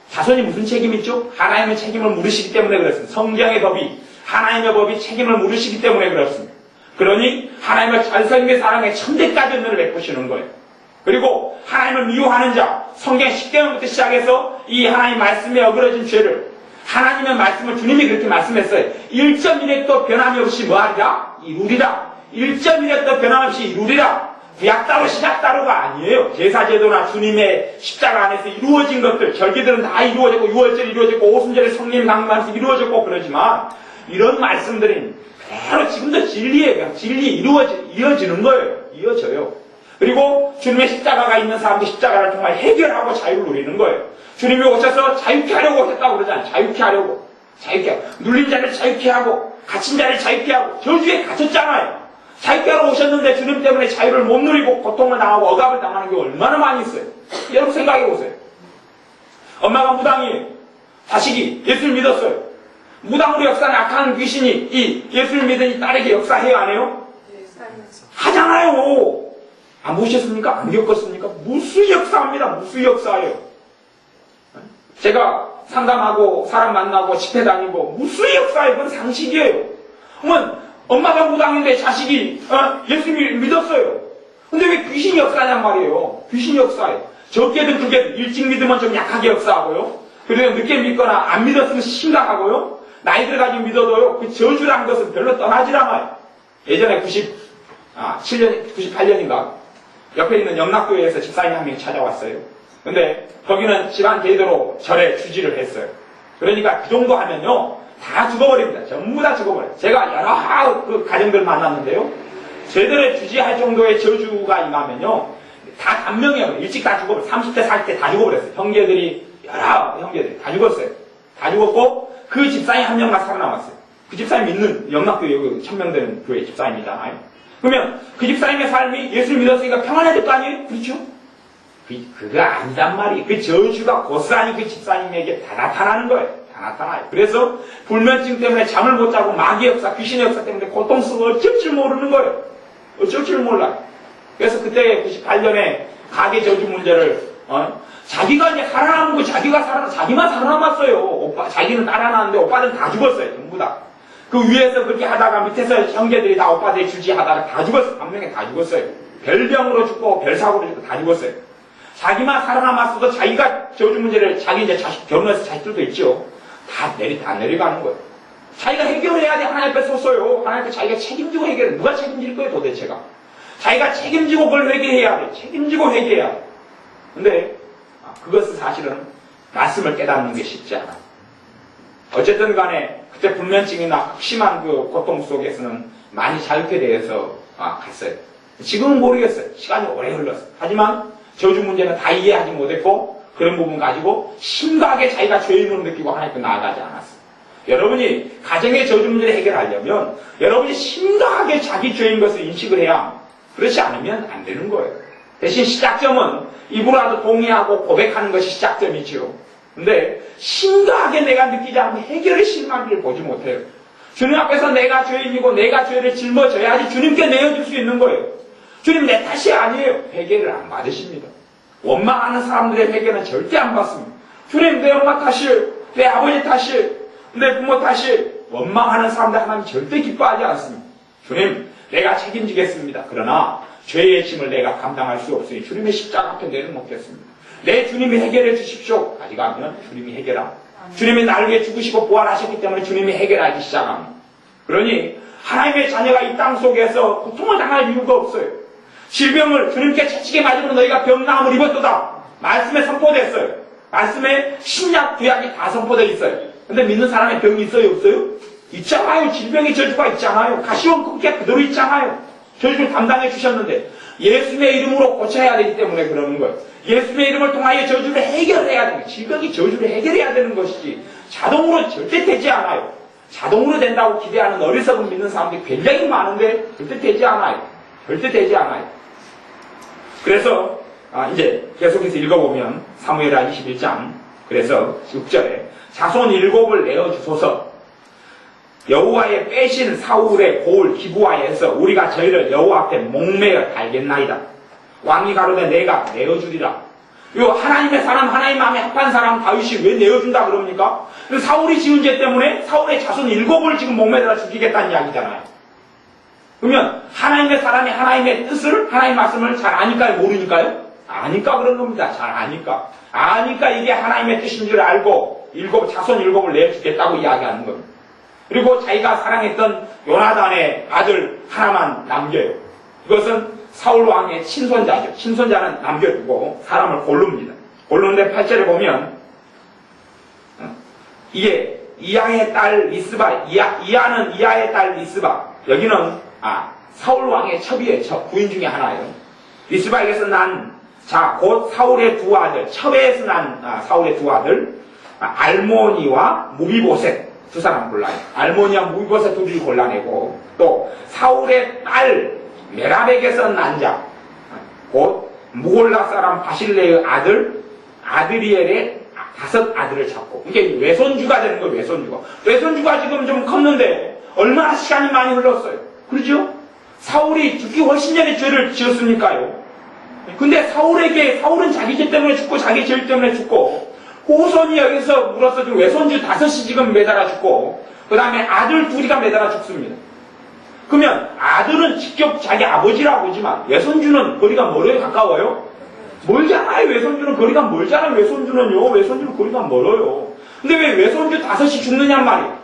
자손이 무슨 책임이 있죠? 하나님의 책임을 물으시기 때문에 그렇습니다. 성경의 법이, 하나님의 법이 책임을 물으시기 때문에 그렇습니다. 그러니 하나님을 전성의 사랑에 천대까지 은혜를 베푸시는 거예요. 그리고 하나님을 미워하는 자, 성경 10개월부터 시작해서 이 하나님 말씀에 어그러진 죄를, 하나님의 말씀을 주님이 그렇게 말씀했어요. 1.1획도 변함이 없이 뭐하리라? 이루리라. 1.1획도 변함없이 이루리라. 구약 따로 신약 따로가 아니에요. 제사제도나 주님의 십자가 안에서 이루어진 것들, 절기들은 다 이루어졌고, 6월절 이루어졌고, 오순절에 성령 강림하면서 이루어졌고 그러지만 이런 말씀들이 그대로 지금도 진리예요. 진리 이어지는 거예요. 이어져요. 그리고 주님의 십자가가 있는 사람들 십자가를 정말 해결하고 자유를 누리는 거예요. 주님이 오셔서 자유케 하려고 오셨다고 그러잖아요. 자유케 하고. 눌린 자를 자유케 하고, 갇힌 자를 자유케 하고, 저주에 갇혔잖아요. 자유께로 오셨는데 주님 때문에 자유를 못 누리고 고통을 당하고 억압을 당하는 게 얼마나 많이 있어요. 여러분 생각해 보세요. 엄마가 무당이에요. 자식이 예수를 믿었어요. 무당으로 역사하는 악한 귀신이 이 예수를 믿은 이 딸에게 역사해요, 안 해요? 하잖아요. 안 보셨습니까? 안 겪었습니까? 무수 역사합니다. 무수 역사예요. 제가 상담하고 사람 만나고 집회 다니고 무수 역사예요. 그건 상식이에요. 엄마가 무당인데 자식이 예수를 믿었어요. 근데 왜 귀신이 역사하냔 말이에요. 귀신이 역사해요. 적게든 크게든 일찍 믿으면 좀 약하게 역사하고요. 그리고 늦게 믿거나 안 믿었으면 심각하고요. 나이 들어가지고 믿어도요. 그 저주라는 것은 별로 떠나질 않아요. 예전에 98년인가 옆에 있는 영락교회에서 집사님이 한 명이 찾아왔어요. 근데 거기는 집안 대대로 절에 주지를 했어요. 그러니까 그 정도 하면요. 다 죽어버립니다. 전부 다 죽어버려요. 제가 여러 그 가정들 만났는데요. 제대로 주지할 정도의 저주가 임하면요. 다 단명이에요. 일찍 다 죽어버려요. 30대, 40대 다 죽어버렸어요. 형제들이, 여러 형제들이 다 죽었어요. 다 죽었고, 그 집사님 한 명만 살아남았어요. 그 집사님 믿는 영락교회, 그 1000명 되는 교회 집사님이잖아요. 그러면 그 집사님의 삶이 예수를 믿었으니까 평안해질 거 아니에요? 그렇죠? 그거 아니단 말이에요. 그 저주가 고스란히 그 집사님에게 다 나타나는 거예요. 다 나타나요. 그래서 불면증 때문에 잠을 못 자고 마귀의 역사, 귀신의 역사 때문에 고통스러워 어쩔 줄 모르는 거예요. 어쩔 줄 몰라요. 그래서 그때 98년에 가계 저주 문제를 자기가 이제 살아남은 거 자기만 살아남았어요. 자기는 살아남았는데 오빠들은 다 죽었어요. 전부 다. 그 위에서 그렇게 하다가 밑에서 형제들이 다 오빠들 주지하다가 다 죽었어요. 한 명에 다 죽었어요. 별병으로 죽고 별사고로 죽고 다 죽었어요. 자기만 살아남았어도 자기가 저주 문제를 자기 이제 자식 결혼해서 자식들도 있죠. 다 내려가는 거예요. 자기가 해결해야 돼. 하나님 앞에 섰어요. 하나님 앞에 자기가 책임지고 해결해. 누가 책임질 거예요 도대체가. 자기가 책임지고 그걸 회개해야 돼. 책임지고 회개해야 돼. 근데 그것은 사실은 말씀을 깨닫는 게 쉽지 않아. 어쨌든 간에 그때 불면증이나 심한 그 고통 속에서는 많이 자유케 대해서 갔어요. 지금은 모르겠어요. 시간이 오래 흘렀어요. 하지만 저주 문제는 다 이해하지 못했고 그런 부분 가지고 심각하게 자기가 죄인으로 느끼고 하나님께 나아가지 않았어요. 여러분이 가정의 저주 문제를 해결하려면 여러분이 심각하게 자기 죄인 것을 인식을 해야 그렇지 않으면 안 되는 거예요. 대신 시작점은 이분하고 동의하고 고백하는 것이 시작점이지요. 근데 심각하게 내가 느끼지 않으면 해결의 실마리를 보지 못해요. 주님 앞에서 내가 죄인이고 내가 죄를 짊어져야지 주님께 내어줄 수 있는 거예요. 주님 내 탓이 아니에요. 회개를 안 받으십니다. 원망하는 사람들의 회개는 절대 안 받습니다. 주님 내 엄마 탓이에요. 내 아버지 탓이에요. 내 부모 탓이에요. 원망하는 사람들 하나님 절대 기뻐하지 않습니다. 주님 내가 책임지겠습니다. 그러나 죄의 짐을 내가 감당할 수 없으니 주님의 십자가 앞에 내려놓겠습니다. 내 주님이 해결해 주십시오. 아직 하면 주님이 해결합니다. 주님이 나를 위해 죽으시고 부활하셨기 때문에 주님이 해결하기 시작합니다. 그러니 하나님의 자녀가 이 땅 속에서 고통을 당할 이유가 없어요. 질병을 주님께 채찍에 맞으면 너희가 병나음을 입었도다. 말씀에 선포됐어요. 말씀에 신약 구약이 다 선포되어 있어요. 근데 믿는 사람의 병이 있어요 없어요? 있잖아요. 질병의 저주가 있잖아요. 가시원 꿈깨 그대로 있잖아요. 저주를 담당해 주셨는데 예수님의 이름으로 고쳐야 되기 때문에 그러는 거예요. 예수님의 이름을 통하여 저주를 해결해야 되는 거예요. 질병이 저주를 해결해야 되는 것이지 자동으로 절대 되지 않아요. 자동으로 된다고 기대하는 어리석은 믿는 사람들이 굉장히 많은데 절대 되지 않아요. 절대 되지 않아요. 그래서 이제 계속해서 읽어보면 사무엘하 21장 그래서 6절에 자손 7을 내어주소서 여호와의 빼신 사울의 고을 기브아에서 우리가 저희를 여호와 앞에 목매어 달겠나이다. 왕이 가로되 내가 내어주리라. 요 하나님의 사람 하나님 마음에 합한 사람 다윗이 왜 내어준다 그럽니까? 사울이 지은 죄 때문에 사울의 자손 7을 지금 목매달아 죽이겠다는 이야기잖아요. 그러면 하나님의 사람이 하나님의 뜻을 하나님의 말씀을 잘 아니까요 모르니까요? 아니까 그런 겁니다. 잘 아니까. 아니까 이게 하나님의 뜻인 줄 알고 자손 7을 내어주겠다고 이야기하는 겁니다. 그리고 자기가 사랑했던 요나단의 아들 하나만 남겨요. 그것은 사울 왕의 친손자죠. 친손자는 남겨두고 사람을 고릅니다. 고르는데 8절에 보면 이게 이야의 딸 리스바, 이야는 이야의 딸 리스바. 여기는 사울 왕의 첩이에요. 부인 중에 하나예요. 리스바에게서 곧 사울의 두 아들, 첩에서 난 사울의 두 아들 알모니와 무비보셋 두 사람 골라요. 알모니아 무비보셋 둘이 골라내고 또 사울의 딸 메라백에서 난 자, 곧 무골라 사람 바실레의 아들 아드리엘의 5 아들을 찾고 이게 외손주가 되는 거예요. 외손주가 지금 좀 컸는데 얼마나 시간이 많이 흘렀어요. 그렇죠? 사울이 죽기 훨씬 전에 죄를 지었으니까요. 근데 사울은 자기 죄 때문에 죽고 자기 죄 때문에 죽고 후손이 여기서 물어서 지금 외손주 5이 지금 매달아 죽고 그 다음에 아들 2이가 매달아 죽습니다. 그러면 아들은 직접 자기 아버지라고 하지만 외손주는 거리가 멀어요? 가까워요? 멀잖아요. 외손주는 거리가 멀잖아요. 외손주는 거리가 멀어요. 근데 왜 외손주 5이 죽느냔 말이에요.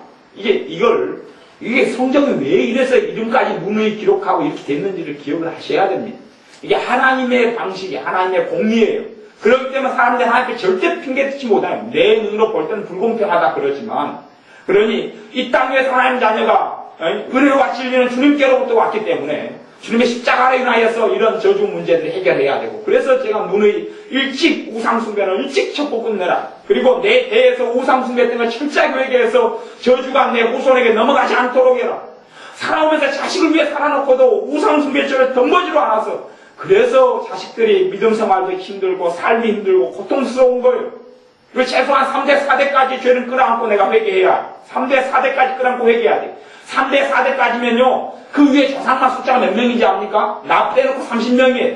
이게 성경이 왜 이래서 이름까지 누누이 기록하고 이렇게 됐는지를 기억을 하셔야 됩니다. 이게 하나님의 방식이 하나님의 공의예요. 그렇기 때문에 사람들이 하나님께 절대 핑계대지 못해요. 내 눈으로 볼 때는 불공평하다 그러지만 그러니 이 땅에 하나님 자녀가 은혜와 진리는 주님께로부터 왔기 때문에 주님의 십자가로 인하여서 이런 저주 문제들을 해결해야 되고 그래서 제가 누누이 일찍 우상숭배는 일찍 쳤고 끝내라. 그리고 내 대에서 우상숭배 때문에 철저하게 회개해서 저주가 내 후손에게 넘어가지 않도록 해라. 살아오면서 자식을 위해 살아놓고도 우상숭배죄를 덤버지로 않아서 그래서 자식들이 믿음 생활도 힘들고 삶이 힘들고 고통스러운 거예요. 그리고 최소한 3대 4대까지 죄는 끌어안고 내가 회개해야 3대 4대까지 끌어안고 회개해야 돼. 3대 4대까지면요 그 위에 조상만 숫자가 몇 명인지 압니까? 나 빼놓고 30명이에요.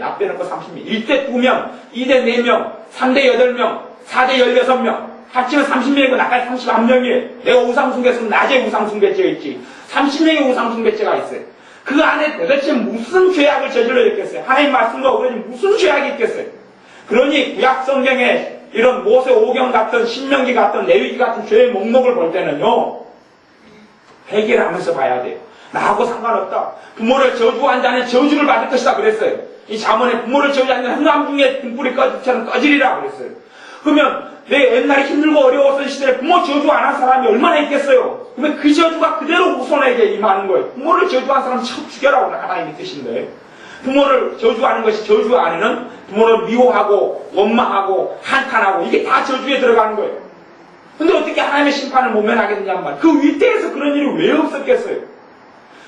1대 2명, 2대 4명, 3대 8명, 4대 16명 합치면 30명이고 나까지 31명이에요. 내가 우상숭배했으면 낮에 우상숭배죄가 있지 30명의 우상숭배죄가 있어요. 그 안에 도대체 무슨 죄악을 저질러 있겠어요? 하나님 말씀과 그러니 무슨 죄악이 있겠어요? 그러니 구약 성경에 이런 모세 오경 같은 신명기 같은 레위기 같은 죄의 목록을 볼 때는요 회개를 하면서 봐야 돼요. 나하고 상관없다. 부모를 저주한 자는 저주를 받을 것이다 그랬어요. 이 잠언에 부모를 저주한 자는 흥암 중에 등불이 꺼지처럼 꺼지리라 그랬어요. 그러면 내 옛날에 힘들고 어려웠던 시대에 부모 저주 안 한 사람이 얼마나 있겠어요? 그러면 그 저주가 그대로 후손에게 임하는 거예요. 부모를 저주한 사람 참 죽여라고 하나님의 뜻인데 부모를 저주하는 것이 저주 안에는 부모를 미워하고 원망하고 한탄하고 이게 다 저주에 들어가는 거예요. 근데 어떻게 하나님의 심판을 모면하게 되냐는 말. 그 윗대에서 그런 일이 왜 없었겠어요?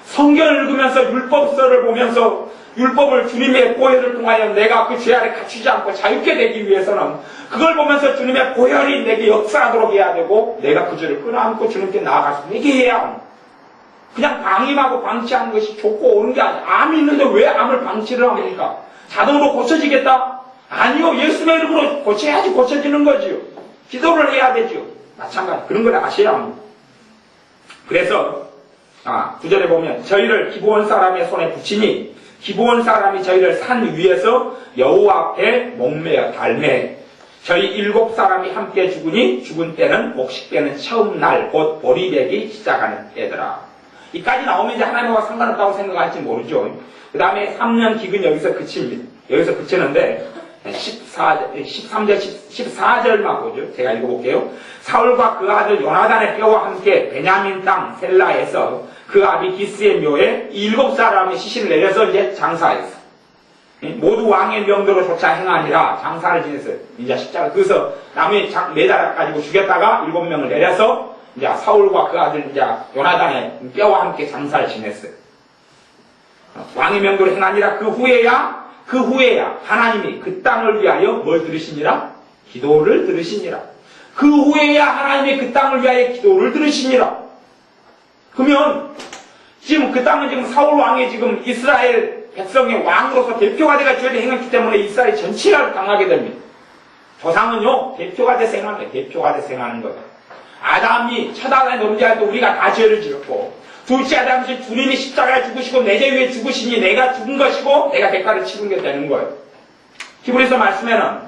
성경을 읽으면서 율법서를 보면서 율법을 주님의 보혈을 통하여 내가 그 죄 아래 갇히지 않고 자유케 되기 위해서는 그걸 보면서 주님의 보혈이 내게 역사하도록 해야 되고 내가 그 죄를 끌어안고 주님께 나아갈 수 있게 해야 합니다. 그냥 방임하고 방치하는 것이 좋고 옳은 게 아니에요. 암이 있는데 왜 암을 방치를 합니까? 자동으로 고쳐지겠다? 아니요. 예수의 이름으로 고쳐야지 고쳐지는 거지요. 기도를 해야 되죠. 마찬가지. 그런 걸 아셔야 합니다. 그래서 9절에 보면 저희를 기브온 사람의 손에 붙이니 기브온 사람이 저희를 산 위에서 여호와 앞에 목매어 달매 저희 7사람이 함께 죽으니 죽은 때는 곡식 때는 처음 날 곧 보리배기 시작하는 때더라. 이까지 나오면 이제 하나님과 상관없다고 생각할지 모르죠. 그 다음에 3년 기근 여기서 그칩니다. 여기서 그치는데 14절만 보죠. 제가 읽어볼게요. 사울과 그 아들 요나단의 뼈와 함께 베냐민 땅 셀라에서 그 아비 기스의 묘에 7사람의 시신을 내려서 이제 장사했어. 모두 왕의 명도로 조차 행하니라 장사를 지냈어요. 이제 십자가 그래서 나무에 매달아가지고 죽였다가 7명을 내려서 이제 사울과 그 아들 이제 요나단의 뼈와 함께 장사를 지냈어요. 왕의 명도로 행하니라. 그 후에야 하나님이 그 땅을 위하여 뭘 들으시니라? 기도를 들으시니라. 그 후에야 하나님이 그 땅을 위하여 기도를 들으시니라. 그러면 지금 그 땅은 지금 사울 왕이 지금 이스라엘 백성의 왕으로서 대표가 돼가 죄를 행했기 때문에 이스라엘 전체가 당하게 됩니다. 조상은요 대표가 돼서 행하는 거예요. 대표가 돼서 행하는 거예요. 아담이 첫 아담이 넘겨할 때 우리가 다 죄를 지었고 둘째 아담이 주님이 십자가에 죽으시고 내 죄 위에 죽으시니 내가 죽은 것이고 내가 대가를 치른 게 되는 거예요. 히브리서 말씀에는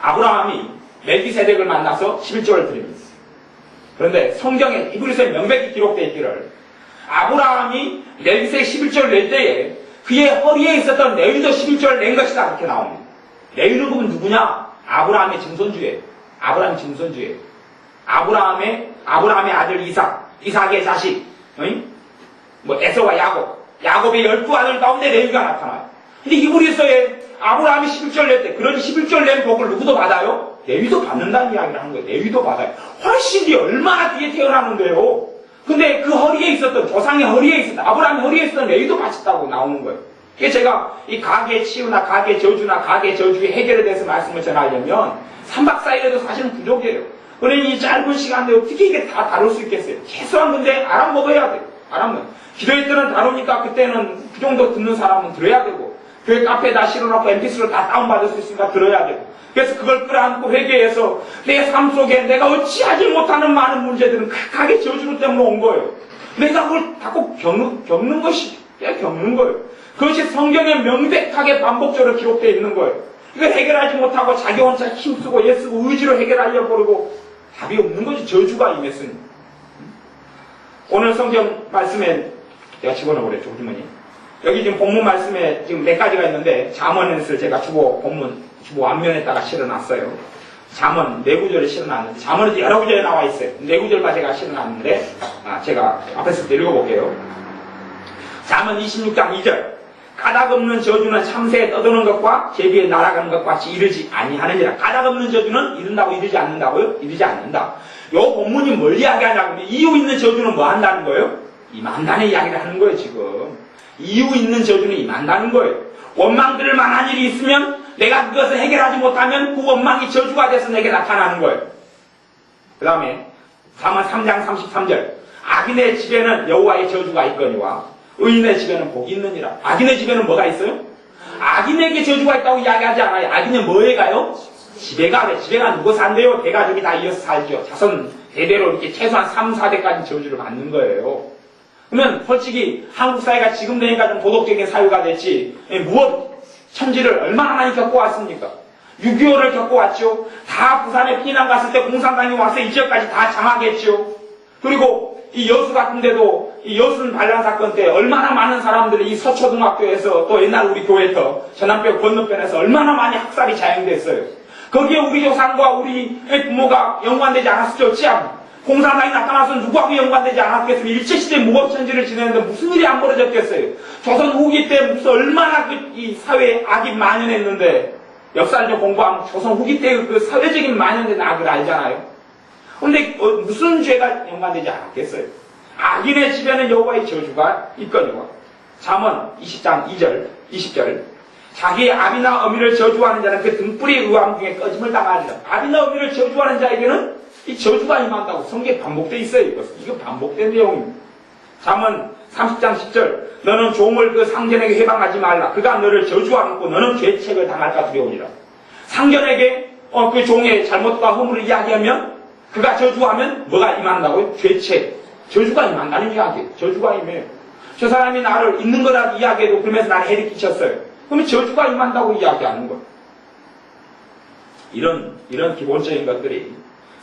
아브라함이 멜기세덱을 만나서 11조를 드립니다. 그런데 성경에 히브리서에 명백히 기록되어 있기를 아브라함이 멜기세덱 11조를 낼 때에 그의 허리에 있었던 레위도 11조를 낸 것이다 이렇게 나옵니다. 레위는 그분 누구냐? 아브라함의 증손주예요. 아브라함의 아들 이삭의 자식, 에서와 야곱의 12아들 가운데 레위가 나타나요. 근데 히브리서에 아브라함이 11조를 낼 때, 그런 11조를 낸 복을 누구도 받아요? 레위도 받는다는 이야기를 하는 거예요. 레위도 받아요. 훨씬 뒤에 얼마나 뒤에 태어나는데요. 근데 그 허리에 있었던, 조상의 허리에 있었던, 아브라함의 허리에 있었던 레위도 바쳤다고 나오는 거예요. 그래서 제가 이 가계 치유나 가계 저주나 가계 저주의 해결에 대해서 말씀을 전하려면 3박 4일에도 사실은 부족해요. 그러니 이 짧은 시간에 어떻게 이게 다 다룰 수 있겠어요? 최소한 근데 알아먹어야 돼요. 알아먹어요. 기도회 때는 다루니까 그때는 그 정도 듣는 사람은 들어야 되고, 교회 카페에다 실어놓고 mp3로 다 다운받을 수 있으니까 들어야 되고, 그래서 그걸 끌어안고 회개해서 내 삶 속에 내가 어찌하지 못하는 많은 문제들은 극하게 저주 때문에 온 거예요. 내가 그걸 자꾸 겪는 것이, 겪는 거예요. 그것이 성경에 명백하게 반복적으로 기록되어 있는 거예요. 이걸 해결하지 못하고 자기 혼자 힘쓰고 애쓰고 의지로 해결하려고 그러고 답이 없는 것이 저주가 임했으니. 오늘 성경 말씀에 제가 집어넣어버렸죠, 주머니. 여기 지금 본문 말씀에 지금 몇 가지가 있는데, 잠언에서 제가 주보 앞면에다가 실어놨어요. 잠언 4구절을 실어놨는데, 잠언에도 여러 구절에 나와 있어요. 4구절만 제가 실어놨는데, 제가 앞에서 읽어볼게요. 잠언 26장 2절. 까닭 없는 저주는 참새에 떠도는 것과 제비에 날아가는 것과 같이 이르지 아니하느니라. 까닭 없는 저주는 이른다고 이르지 않는다고요? 이르지 않는다. 요 본문이 뭘 이야기하냐고. 이유 있는 저주는 뭐 한다는 거예요? 임한다는 이야기를 하는 거예요, 지금. 이유 있는 저주는 임한다는 거예요. 원망들을 만한 일이 있으면 내가 그것을 해결하지 못하면 그 원망이 저주가 돼서 내게 나타나는 거예요. 그 다음에 잠언 3장 33절. 악인의 집에는 여호와의 저주가 있거니와 의인의 집에는 복이 있느니라. 악인의 집에는 뭐가 있어요? 악인에게 저주가 있다고 이야기하지 않아요. 악인은 뭐에 가요? 집에 가래. 집에 가 누구 산대요? 대가족이 다 이어서 살죠. 자손 대대로 이렇게 최소한 3, 4대까지 저주를 받는 거예요. 그러면 솔직히 한국 사회가 지금 되니까 좀 도덕적인 사회가 됐지, 무엇 천지를 얼마나 많이 겪어왔습니까? 6.25를 겪어왔죠. 다 부산에 피난 갔을 때 공산당이 와서 이 지역까지 다 장악했죠. 그리고 이 여수 같은 데도 이 여순 반란 사건 때 얼마나 많은 사람들이 이 서초등학교에서 또 옛날 우리 교회터 전남벽 건너편에서 얼마나 많이 학살이 자행됐어요. 거기에 우리 조상과 우리 부모가 연관되지 않았었죠. 공산당이 나타나서 누구하고 연관되지 않았겠으면 일제시대 무법천지를 지내는데 무슨 일이 안 벌어졌겠어요. 조선 후기 때 무슨 얼마나 이 사회에 악이 만연했는데, 역사를 좀 공부하면 조선 후기 때 그 사회적인 만연된 악을 알잖아요. 근데 무슨 죄가 연관되지 않았겠어요. 악인의 집에는 여호와의 저주가 있거니와. 잠언 20장 2절 20절. 자기의 아비나 어미를 저주하는 자는 그 등불이 의왕 중에 꺼짐을 당하리라. 아비나 어미를 저주하는 자에게는 이 저주가 임한다고 성경에 반복되어 있어요. 이거 반복된 내용입니다. 잠언 30장 10절. 너는 종을 그 상전에게 해방하지 말라. 그가 너를 저주하고 너는 죄책을 당할까 두려우니라. 상전에게 그 종의 잘못과 허물을 이야기하면, 그가 저주하면 뭐가 임한다고요? 죄책. 저주가 임한다는 이야기예요. 저주가 임해요. 저 사람이 나를 있는 거라도 이야기해도 그러면서 나를 해를 끼쳤어요. 그러면 저주가 임한다고 이야기하는 거예요. 이런 기본적인 것들이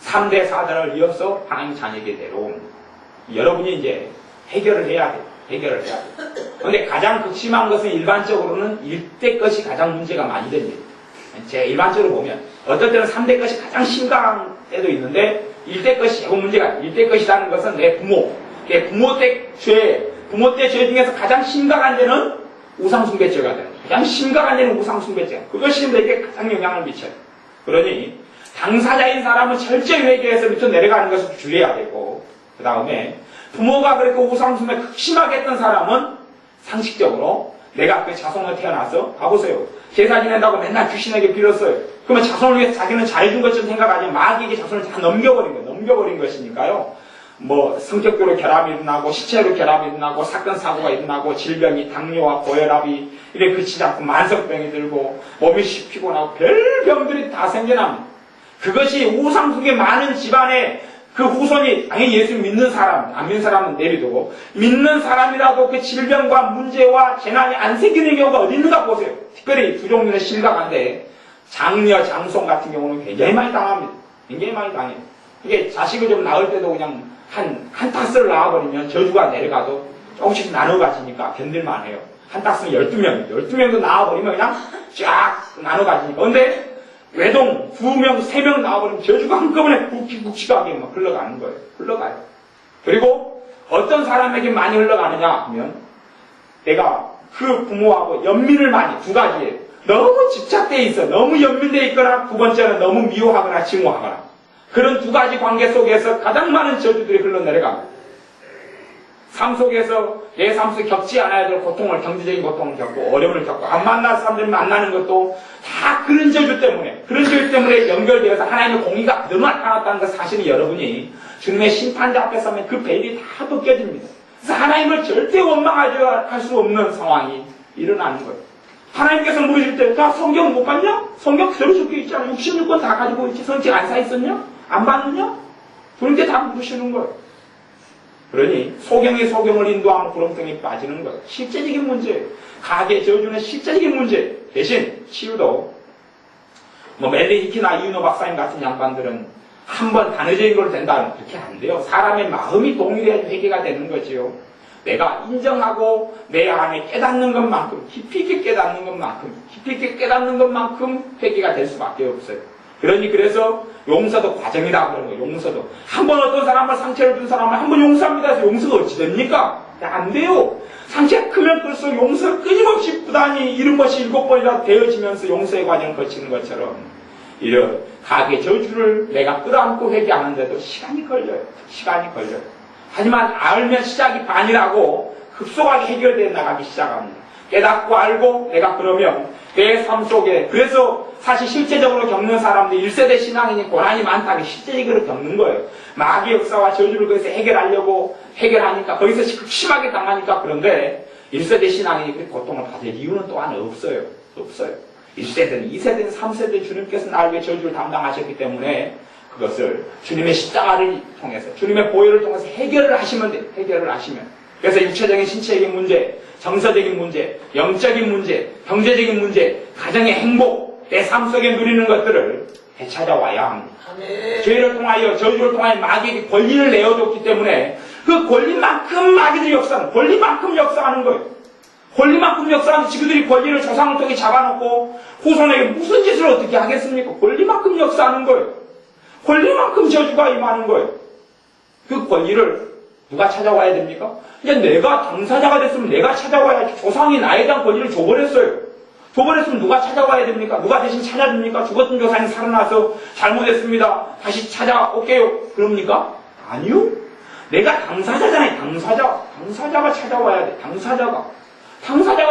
3대 4대를 이어서 하나님 자녀에게 내려오는 거예요. 여러분이 이제 해결을 해야 돼요. 해결을 해야 돼요. 그런데 가장 극심한 것은 일반적으로는 1대 것이 가장 문제가 많이 됩니다. 제가 일반적으로 보면 어떨 때는 3대 것이 가장 심각한 때도 있는데, 1대 것이 제일 문제가, 1대 것이라는 것은 내 부모 때 죄 중에서 가장 심각한 죄는 우상숭배죄가 돼요. 가장 심각한 죄는 우상숭배죄. 그것이 내게 가장 영향을 미쳐요. 그러니 당사자인 사람은 철저히 회개해서 밑으로 내려가는 것을 줄여야 되고, 그 다음에 부모가 그렇게 우상숭배 극심하게 했던 사람은 상식적으로 내가 그 자손을 태어나서 가보세요. 제사 지낸다고 맨날 귀신에게 빌었어요. 그러면 자손을 위해서 자기는 잘해준 것처럼 생각하지, 마귀에게 자손을 다 넘겨버린 것이니까요. 뭐 성격적으로 결함이 일어나고 시체로 결함이 일어나고 사건 사고가 일어나고 질병이 당뇨와 고혈압이 이래 그치지 않고 만성병이 들고 몸이 피곤하고 별 병들이 다 생겨납니다. 그것이 우상숭배 많은 집안에 그 후손이 당연히 예수 믿는 사람, 안 믿는 사람은 내비두고 믿는 사람이라도 그 질병과 문제와 재난이 안 생기는 경우가 어디 있는가 보세요. 특별히 두 종류는 심각한데 장녀, 장손 같은 경우는 굉장히 많이 당합니다. 굉장히 많이 당해요. 이게 자식을 좀 낳을 때도 그냥 한 탓을 낳아버리면 저주가 내려가도 조금씩 나눠 가지니까 견딜만해요. 한 탓은 12명도 낳아버리면 그냥 쫙 나눠 가지니까. 근데 외동 2명, 3명 나와버리면 저주가 한꺼번에 굵직굵직하게 막 흘러가는 거예요. 흘러가요. 그리고 어떤 사람에게 많이 흘러가느냐 하면, 내가 그 부모하고 연민을 많이, 두 가지예요. 너무 집착되어 있어. 너무 연민되어 있거나 두 번째는 너무 미워하거나 증오하거나 그런 두 가지 관계 속에서 가장 많은 저주들이 흘러내려갑니다. 삶 속에서 내 삶 속에 겪지 않아야 될 고통을, 경제적인 고통을 겪고 어려움을 겪고 안 만날 사람들 만나는 것도 다 그런 저주 때문에 연결되어서 하나님의 공의가 그대로 나타났다는 것 사실은 여러분이 주님의 심판자 앞에 서면 그 베일이 다 벗겨집니다. 그래서 하나님을 절대 원망하지 할 수 없는 상황이 일어나는 거예요. 하나님께서 물으실 때, 나 성경 못 봤냐? 성경 그대로 적혀 있잖아. 66권 다 가지고 있지. 성경 안 사 있었냐? 안 봤느냐? 그런데 다 물으시는 거예요. 그러니 소경이 소경을 인도하면 구렁텅이에 빠지는 것. 실제적인 문제. 가계 저주는 실제적인 문제. 대신 치유도 멜리 히키나 이윤호 박사님 같은 양반들은 한번 단어적인 걸로 된다면 그렇게 안 돼요. 사람의 마음이 동일해야 회개가 되는 거지요. 내가 인정하고 내 안에 깨닫는 것만큼 깊이 있게 깨닫는 것만큼 회개가 될 수밖에 없어요. 그래서 용서도 과정이라고 그러는 거예요. 용서도. 한번 어떤 사람을 상처를 준 사람을 한번 용서합니다 해서 용서가 어찌 됩니까? 안 돼요. 상처가 크면 클수록 용서를 끊임없이 부단히 이런 것이 7번이나 되어지면서 용서의 과정을 거치는 것처럼 이런 가게 저주를 내가 끌어안고 회개하는데도 시간이 걸려요. 하지만 알면 시작이 반이라고 급속하게 해결되어 나가기 시작합니다. 깨닫고 알고 내가 그러면 내 삶 속에 그래서 사실 실제적으로 겪는 사람들이 1세대 신앙인이 고난이 많다는 게 실제적으로 겪는 거예요. 마귀 역사와 저주를 거기서 해결하니까 거기서 심하게 당하니까 그런데 1세대 신앙인이 그렇게 고통을 받을 이유는 또한 없어요. 1세대는 2세대는 3세대 주님께서 나를 위해 저주를 담당하셨기 때문에 그것을 주님의 십자가를 통해서 주님의 보혈을 통해서 해결을 하시면 돼요. 그래서 육체적인 신체적인 문제, 정서적인 문제, 영적인 문제, 경제적인 문제, 가정의 행복, 내 삶 속에 누리는 것들을 되찾아와야 합니다. 죄를 통하여 저주를 통하여 마귀에게 권리를 내어줬기 때문에 그 권리만큼 마귀들이 역사하는 거예요. 권리만큼 역사하는 지그들이 권리를 조상을 통해 잡아놓고 후손에게 무슨 짓을 어떻게 하겠습니까? 권리만큼 역사하는 거예요. 권리만큼 저주가 임하는 거예요. 그 권리를 누가 찾아와야 됩니까? 이제 내가 당사자가 됐으면 내가 찾아와야지. 조상이 나에 대한 권리를 줘버렸어요. 누가 찾아와야 됩니까? 누가 대신 찾아줍니까? 죽었던 조상이 살아나서 잘못했습니다. 다시 찾아올게요. 그럽니까? 아니요. 내가 당사자잖아요. 당사자가 찾아와야 돼. 당사자가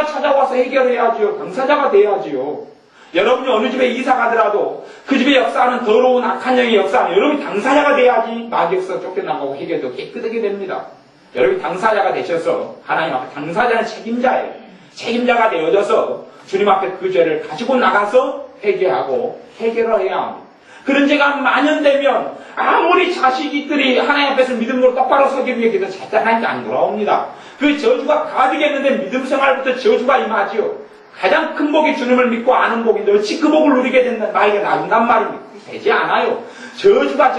찾아와서 해결해야지요. 당사자가 돼야지요. 여러분이 어느 집에 이사 가더라도 그 집에 역사하는 더러운 악한 영의 역사는 여러분이 당사자가 돼야지 마귀 역사가 쫓겨나가고 해결도 깨끗하게 됩니다. 여러분이 당사자가 되셔서 하나님 앞에 당사자는 책임자예요. 책임자가 되어져서 주님 앞에 그 죄를 가지고 나가서 회개하고 해결을 해야 합니다. 그런 죄가 만연되면 아무리 자식들이 하나님 앞에서 믿음으로 똑바로 서기 위해 기도 절대 하나님께 안 돌아옵니다. 그 저주가 가득했는데 믿음 생활부터 저주가 임하지요. 가장 큰 복이 주님을 믿고 아는 복인데 어찌 그 복을 누리게 된다 나에게 놔준단 말입니다. 되지 않아요. 저주가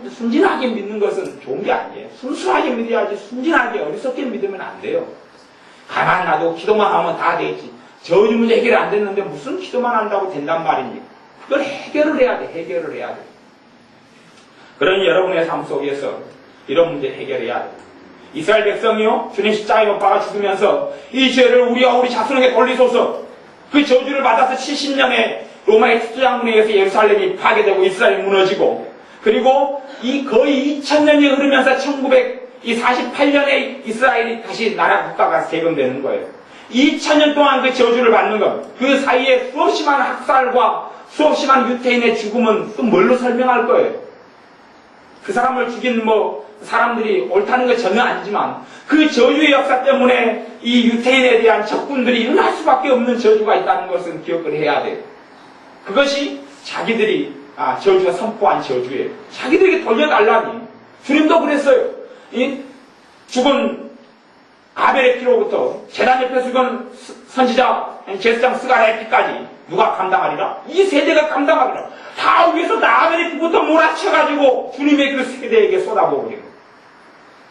순진하게 믿는 것은 좋은 게 아니에요. 순수하게 믿어야지 순진하게 어리석게 믿으면 안 돼요. 가만 놔도 기도만 하면 다 되지. 저주 문제 해결이 안 됐는데 무슨 기도만 한다고 된단 말입니까? 그걸 해결을 해야 돼. 그러니 여러분의 삶 속에서 이런 문제 해결해야 돼. 이스라엘 백성이요, 주님 십자가에 못 박아 죽으면서 이 죄를 우리와 우리 자손에게 돌리소서. 그 저주를 받아서 70년에 로마의 특수장군에 의해서 예루살렘이 파괴되고 이스라엘이 무너지고, 그리고 이 거의 2000년이 흐르면서 1948년에 이스라엘이 다시 나라 국가가 재건되는 거예요. 2000년 동안 그 저주를 받는 것, 그 사이에 수없이만 학살과 수없이만 유태인의 죽음은 또 뭘로 설명할 거예요? 그 사람을 죽인 사람들이 옳다는 건 전혀 아니지만 그 저주의 역사 때문에 이 유태인에 대한 적군들이 일어날 수밖에 없는 저주가 있다는 것은 기억을 해야 돼요. 그것이 자기들이 저주가 선포한 저주예요. 자기들에게 돌려달라니. 주님도 그랬어요. 이 죽은 아벨의 피로부터 제단 옆에 죽은 선지자 제사장 스가랴의 피까지 누가 감당하리라? 이 세대가 감당하리라. 다 위에서 아벨의 피부터 몰아쳐가지고 주님의 그 세대에게 쏟아부으리라.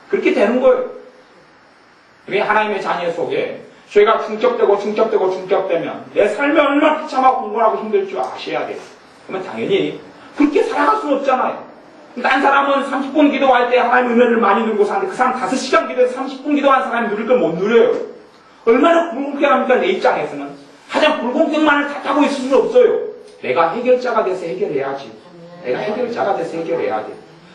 그렇게 되는 거예요. 우리 하나님의 자녀 속에 죄가 중첩되면 내 삶이 얼마나 비참하고 공고하고 힘들 줄 아셔야 돼요. 그러면 당연히 그렇게 살아갈 수는 없잖아요. 딴 사람은 30분 기도할 때 하나님의 은혜를 많이 누리고 사는데 그 사람 5시간 기도해서 30분 기도한 사람이 누릴 걸 못 누려요. 얼마나 불쾌합니까 내 입장에서는. 가장 불공평만을 탓하고 있을 수는 없어요. 내가 해결자가 돼서 해결해야지. 내가 해결자가 돼서 해결해야 돼.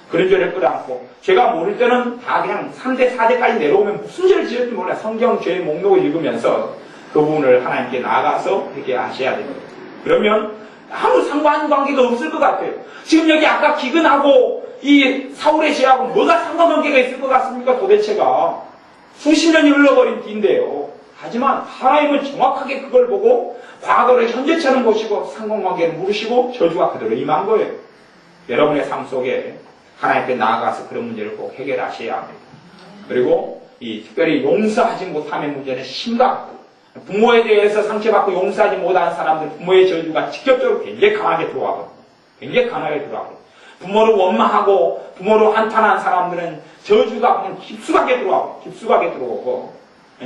그런 죄를 끌어안고, 제가 모를 때는 다 그냥 3대, 4대까지 내려오면 무슨 죄를 지을지 몰라. 성경 죄 목록을 읽으면서 그 부분을 하나님께 나아가서 회개하셔야 됩니다. 그러면 아무 상관관계가 없을 것 같아요. 지금 여기 아까 기근하고 이 사울의 죄하고 뭐가 상관관계가 있을 것 같습니까? 도대체가 수십 년이 흘러버린 뒤인데요. 하지만 하나님은 정확하게 그걸 보고 과거를 현재처럼 보시고 상관관계를 물으시고 저주가 그대로 임한 거예요. 여러분의 삶 속에 하나님께 나아가서 그런 문제를 꼭 해결하셔야 합니다. 그리고 이 특별히 용서하지 못함의 문제는 심각하고, 부모에 대해서 상처받고 용서하지 못하는 사람들 부모의 저주가 직접적으로 굉장히 강하게 들어와요. 굉장히 강하게 들어와요. 부모를 원망하고 부모를 한탄한 사람들은 저주가 그냥 깊숙하게 들어와요. 깊숙하게 들어오고,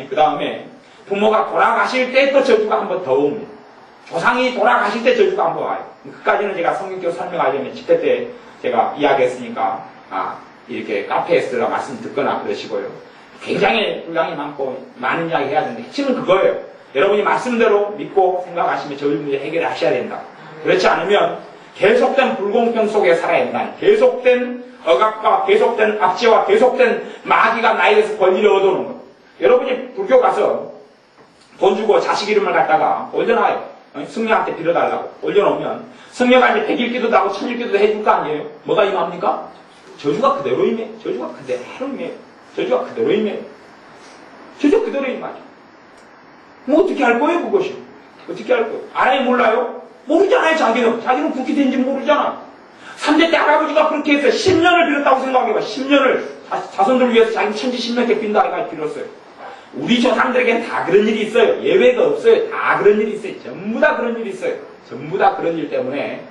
그 다음에 부모가 돌아가실 때 또 저주가 한 번 더 옵니다. 조상이 돌아가실 때 저주가 한 번 와요. 그까지는 제가 성경적으로 설명하려면 집회 때 제가 이야기했으니까 이렇게 카페에서 말씀 듣거나 그러시고요. 굉장히 분량이 많고 많은 이야기 해야 되는데 핵심은 그거예요. 여러분이 말씀대로 믿고 생각하시면 저희 문제 해결하셔야 된다. 그렇지 않으면 계속된 불공평 속에 살아야 된다. 계속된 억압과 계속된 압제와 계속된 마귀가 나에 대해서 권리를 얻어오는 거예요. 여러분이 불교 가서 돈 주고 자식 이름을 갖다가 올려놔요. 승려한테 빌어달라고 올려놓으면 승려가 이제 100일 기도도 하고 1000일 기도도 해줄 거 아니에요. 뭐가 임합니까? 저주가 그대로 임해. 저주가 그대로 임해. 저주가 그대로 임해. 저주가 그대로 임하죠. 뭐 어떻게 할 거예요, 그것이? 어떻게 할 거예요? 알아요, 몰라요? 모르잖아요, 자기는. 자기는 그렇게 된지 모르잖아. 3대 때 할아버지가 그렇게 해서 10년을 빌었다고 생각해봐. 10년을 자손들 위해서 자기 천지 10년째 빈다 해가 빌었어요. 우리 조상들에겐 다 그런 일이 있어요. 예외가 없어요. 다 그런 일이 있어요. 전부 다 그런 일이 있어요. 전부 다 그런 일 때문에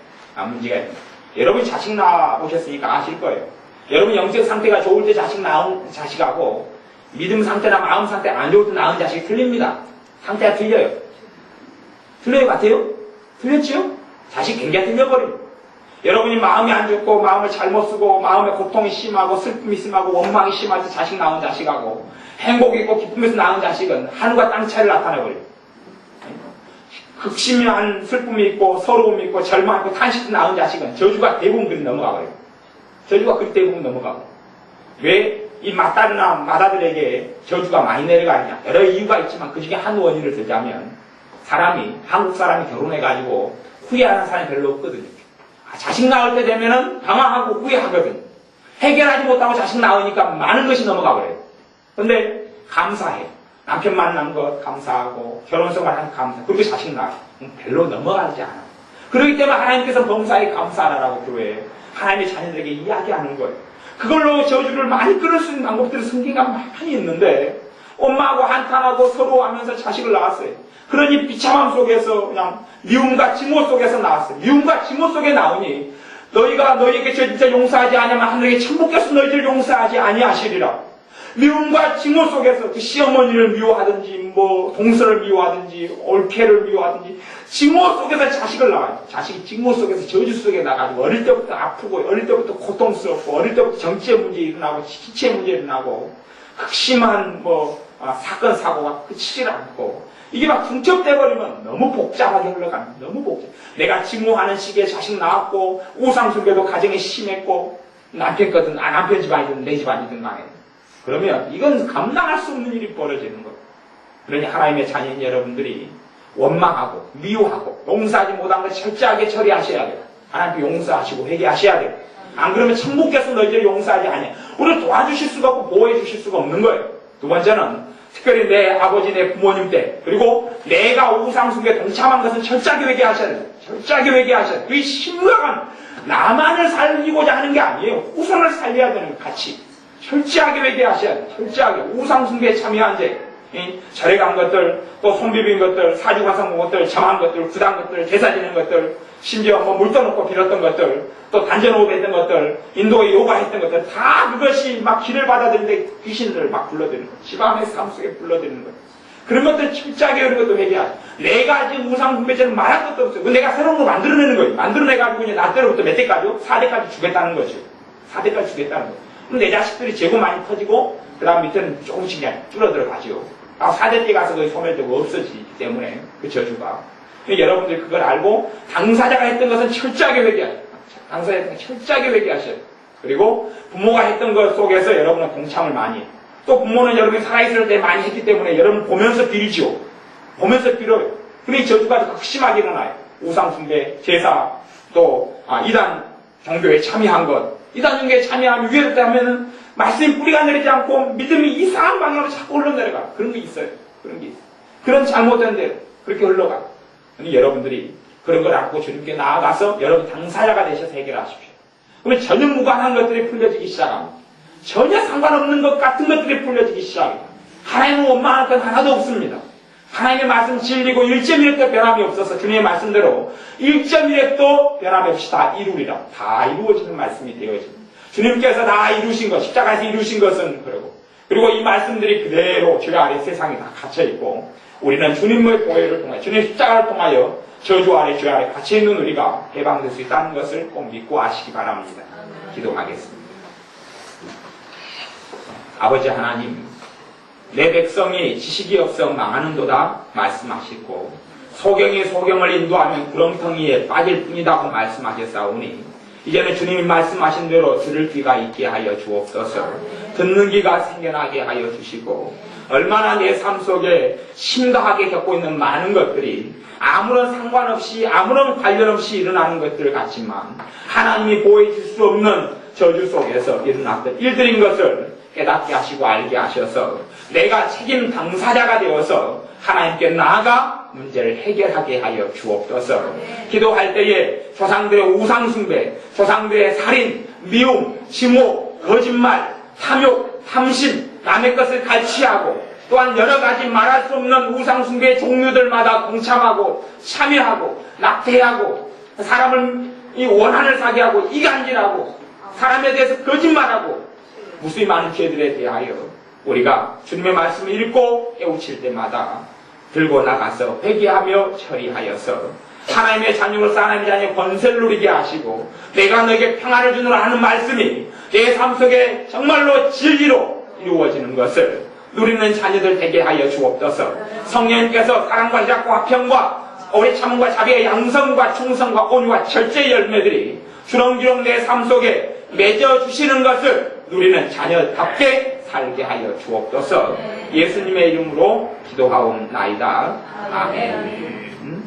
문제가 있습니다. 여러분이 자식 낳아보셨으니까 아실 거예요. 여러분 영적 상태가 좋을 때 자식 낳은 자식하고 믿음 상태나 마음 상태 안 좋을 때 낳은 자식이 틀립니다. 상태가 틀려요. 틀려요 같아요? 틀렸지요? 자식 굉장히 틀려버립니다. 여러분이 마음이 안 좋고 마음을 잘못 쓰고 마음에 고통이 심하고 슬픔이 심하고 원망이 심할 때 자식 낳은 자식하고 행복이 있고 기쁨에서 낳은 자식은 하늘과 땅 차이를 나타내버려요. 극심한 슬픔이 있고 서러움이 있고 절망이 있고 탄식도 낳은 자식은 저주가 대부분 그리 넘어가버려요. 저주가 그리 대부분 넘어가고. 왜 이 맏딸이나 맏아들에게 저주가 많이 내려가느냐? 여러 이유가 있지만 그 중에 한 원인을 들자면 한국 사람이 결혼해가지고 후회하는 사람이 별로 없거든요. 자식 낳을 때 되면은 방황하고 후회하거든. 해결하지 못하고 자식 낳으니까 많은 것이 넘어가버려요. 근데 감사해. 남편 만난 것 감사하고 결혼생활 한 감사. 그리고 자식 낳아. 별로 넘어가지 않아. 그렇기 때문에 하나님께서 범사에 감사하라고 교회에 하나님의 자녀들에게 이야기하는 거예요. 그걸로 저주를 많이 끊을 수 있는 방법들이 성경가 많이 있는데 엄마하고 한탄하고 서로하면서 자식을 낳았어요. 그러니 비참함 속에서 그냥 미움과 증오 속에서 나왔어요. 미움과 증오 속에 나오니 너희가 너희에게 진짜 용서하지 않으면 하늘에게 천국께서 너희를 용서하지 아니하시리라. 미움과 증오 속에서 그 시어머니를 미워하든지 동서를 미워하든지 올케를 미워하든지 증오 속에서 자식을 낳아요. 자식이 증오 속에서 저주 속에 나가지고 어릴 때부터 아프고 어릴 때부터 고통스럽고 어릴 때부터 정치의 문제 일어나고 시체의 문제 일어나고 극심한 사건 사고가 끝이질 않고 이게 막 중첩돼버리면 너무 복잡하게 흘러가는 거예요. 너무 복잡. 내가 증오하는 시기에 자식 낳았고 우상숭배도 가정에 심했고 남편 거든 남편 집안이든 내 집안이든 간에 그러면 이건 감당할 수 없는 일이 벌어지는 거예요. 그러니 하나님의 자녀인 여러분들이 원망하고 미워하고 용서하지 못한 걸 철저하게 처리하셔야 돼요. 하나님께 용서하시고 회개하셔야 돼요. 안 그러면 천국께서 너희들을 용서하지 않아요. 우리를 도와주실 수가 없고 보호해 주실 수가 없는 거예요. 두 번째는 특별히 내 아버지, 내 부모님 때 그리고 내가 우상숭배에 동참한 것은 철저하게 회개하셔야 돼요. 철저하게 회개하셔야 돼요. 그 심각한 나만을 살리고자 하는 게 아니에요. 후손을 살려야 되는 거 같이. 철저하게 회개하셔야 돼요. 철저하게. 우상숭배에 참여한 죄, 절에 간 것들, 또 손비빈 것들, 사주관상 본 것들, 점한 것들, 구단 것들, 제사 지는 것들, 심지어 물 떠놓고 빌었던 것들, 또 단전호흡 했던 것들, 인도에 요가했던 것들, 다 그것이 막 길을 받아들이는데 귀신들을 막 불러들이는 것, 집안의 삶 속에 불러들이는 것. 그런 것들 철저하게 이런 것도 회개하죠. 내가 지금 우상숭배죄를 말할 것도 없어요. 내가 새로운 거 만들어내는 거예요. 만들어내가지고 이제 나 때로부터 몇 대까지요? 4대까지 주겠다는 거죠. 4대까지 주겠다는 거예요. 그럼 내 자식들이 재고 많이 터지고, 그 다음 밑에는 조금씩 그냥 줄어들어 가죠. 4대째 가서 거의 소멸되고 없어지기 때문에 그 저주가. 여러분들이 그걸 알고 당사자가 했던 것은 철저하게 회개하셔요. 당사자가 했던 건 철저하게 회개하셔요. 그리고 부모가 했던 것 속에서 여러분은 동참을 많이 해요. 또 부모는 여러분이 살아있을 때 많이 했기 때문에 여러분 보면서 빌지요. 보면서 빌어요. 그러니 저주가 더 극심하게 일어나요. 우상숭배, 제사, 또 이단 종교에 참여한 것. 이단 종교에 참여하면 위에서 하면은 말씀이 뿌리가 내리지 않고 믿음이 이상한 방향으로 자꾸 흘러내려가. 그런 게 있어요. 그런 게 있어요. 그런 잘못된 대로 그렇게 흘러가. 그러니 여러분들이 그런 걸 안고 주님께 나아가서 여러분 당사자가 되셔서 해결하십시오. 그러면 전혀 무관한 것들이 풀려지기 시작합니다. 전혀 상관없는 것 같은 것들이 풀려지기 시작합니다. 하나님은 원망할 건 하나도 없습니다. 하나님의 말씀 진리고 1.1획도 변함이 없어서 주님의 말씀대로 1.1획도 변함이 없이 다 이루리라. 다 이루어지는 말씀이 되어집니다. 주님께서 다 이루신 것, 십자가에서 이루신 것은 그리고 이 말씀들이 그대로 죄 아래 세상에 다 갇혀있고 우리는 주님의 보혈을 통하여 주님의 십자가를 통하여 저주 아래 죄 아래 갇혀있는 우리가 해방될 수 있다는 것을 꼭 믿고 아시기 바랍니다. 기도하겠습니다. 아버지 하나님, 내 백성이 지식이 없어 망하는도다 말씀하시고 소경이 소경을 인도하면 구렁텅이에 빠질 뿐이다고 말씀하셨사오니 이제는 주님이 말씀하신 대로 들을 귀가 있게 하여 주옵소서. 듣는 귀가 생겨나게 하여 주시고 얼마나 내 삶 속에 심각하게 겪고 있는 많은 것들이 아무런 상관없이 아무런 관련 없이 일어나는 것들 같지만 하나님이 보여줄 수 없는 저주 속에서 일어났던 일들인 것을 깨닫게 하시고 알게 하셔서 내가 책임 당사자가 되어서 하나님께 나아가 문제를 해결하게 하여 주옵소서. 기도할 때에 조상들의 우상숭배, 조상들의 살인, 미움, 증오, 거짓말, 탐욕, 탐심, 남의 것을 갈취하고 또한 여러 가지 말할 수 없는 우상숭배의 종류들마다 동참하고 참여하고 낙태하고 사람을 이 원한을 사게 하고 이간질하고 사람에 대해서 거짓말하고 무수히 많은 죄들에 대하여 우리가 주님의 말씀을 읽고 깨우칠 때마다 들고 나가서 회개하며 처리하여서 하나님의 자녀로서 하나님의 자녀의 권세를 누리게 하시고 내가 너에게 평안을 주노라 하는 말씀이 내 삶 속에 정말로 진리로 이루어지는 것을 누리는 자녀들 되게 하여 주옵소서. 성령님께서 사랑과 희락과 화평과 오래 참음과 자비의 양성과 충성과 온유와 절제의 열매들이 주렁주렁 내 삶 속에 맺어주시는 것을 누리는 자녀답게 살게 하여 주옵소서. 예수님의 이름으로 기도하옵나이다. 아멘.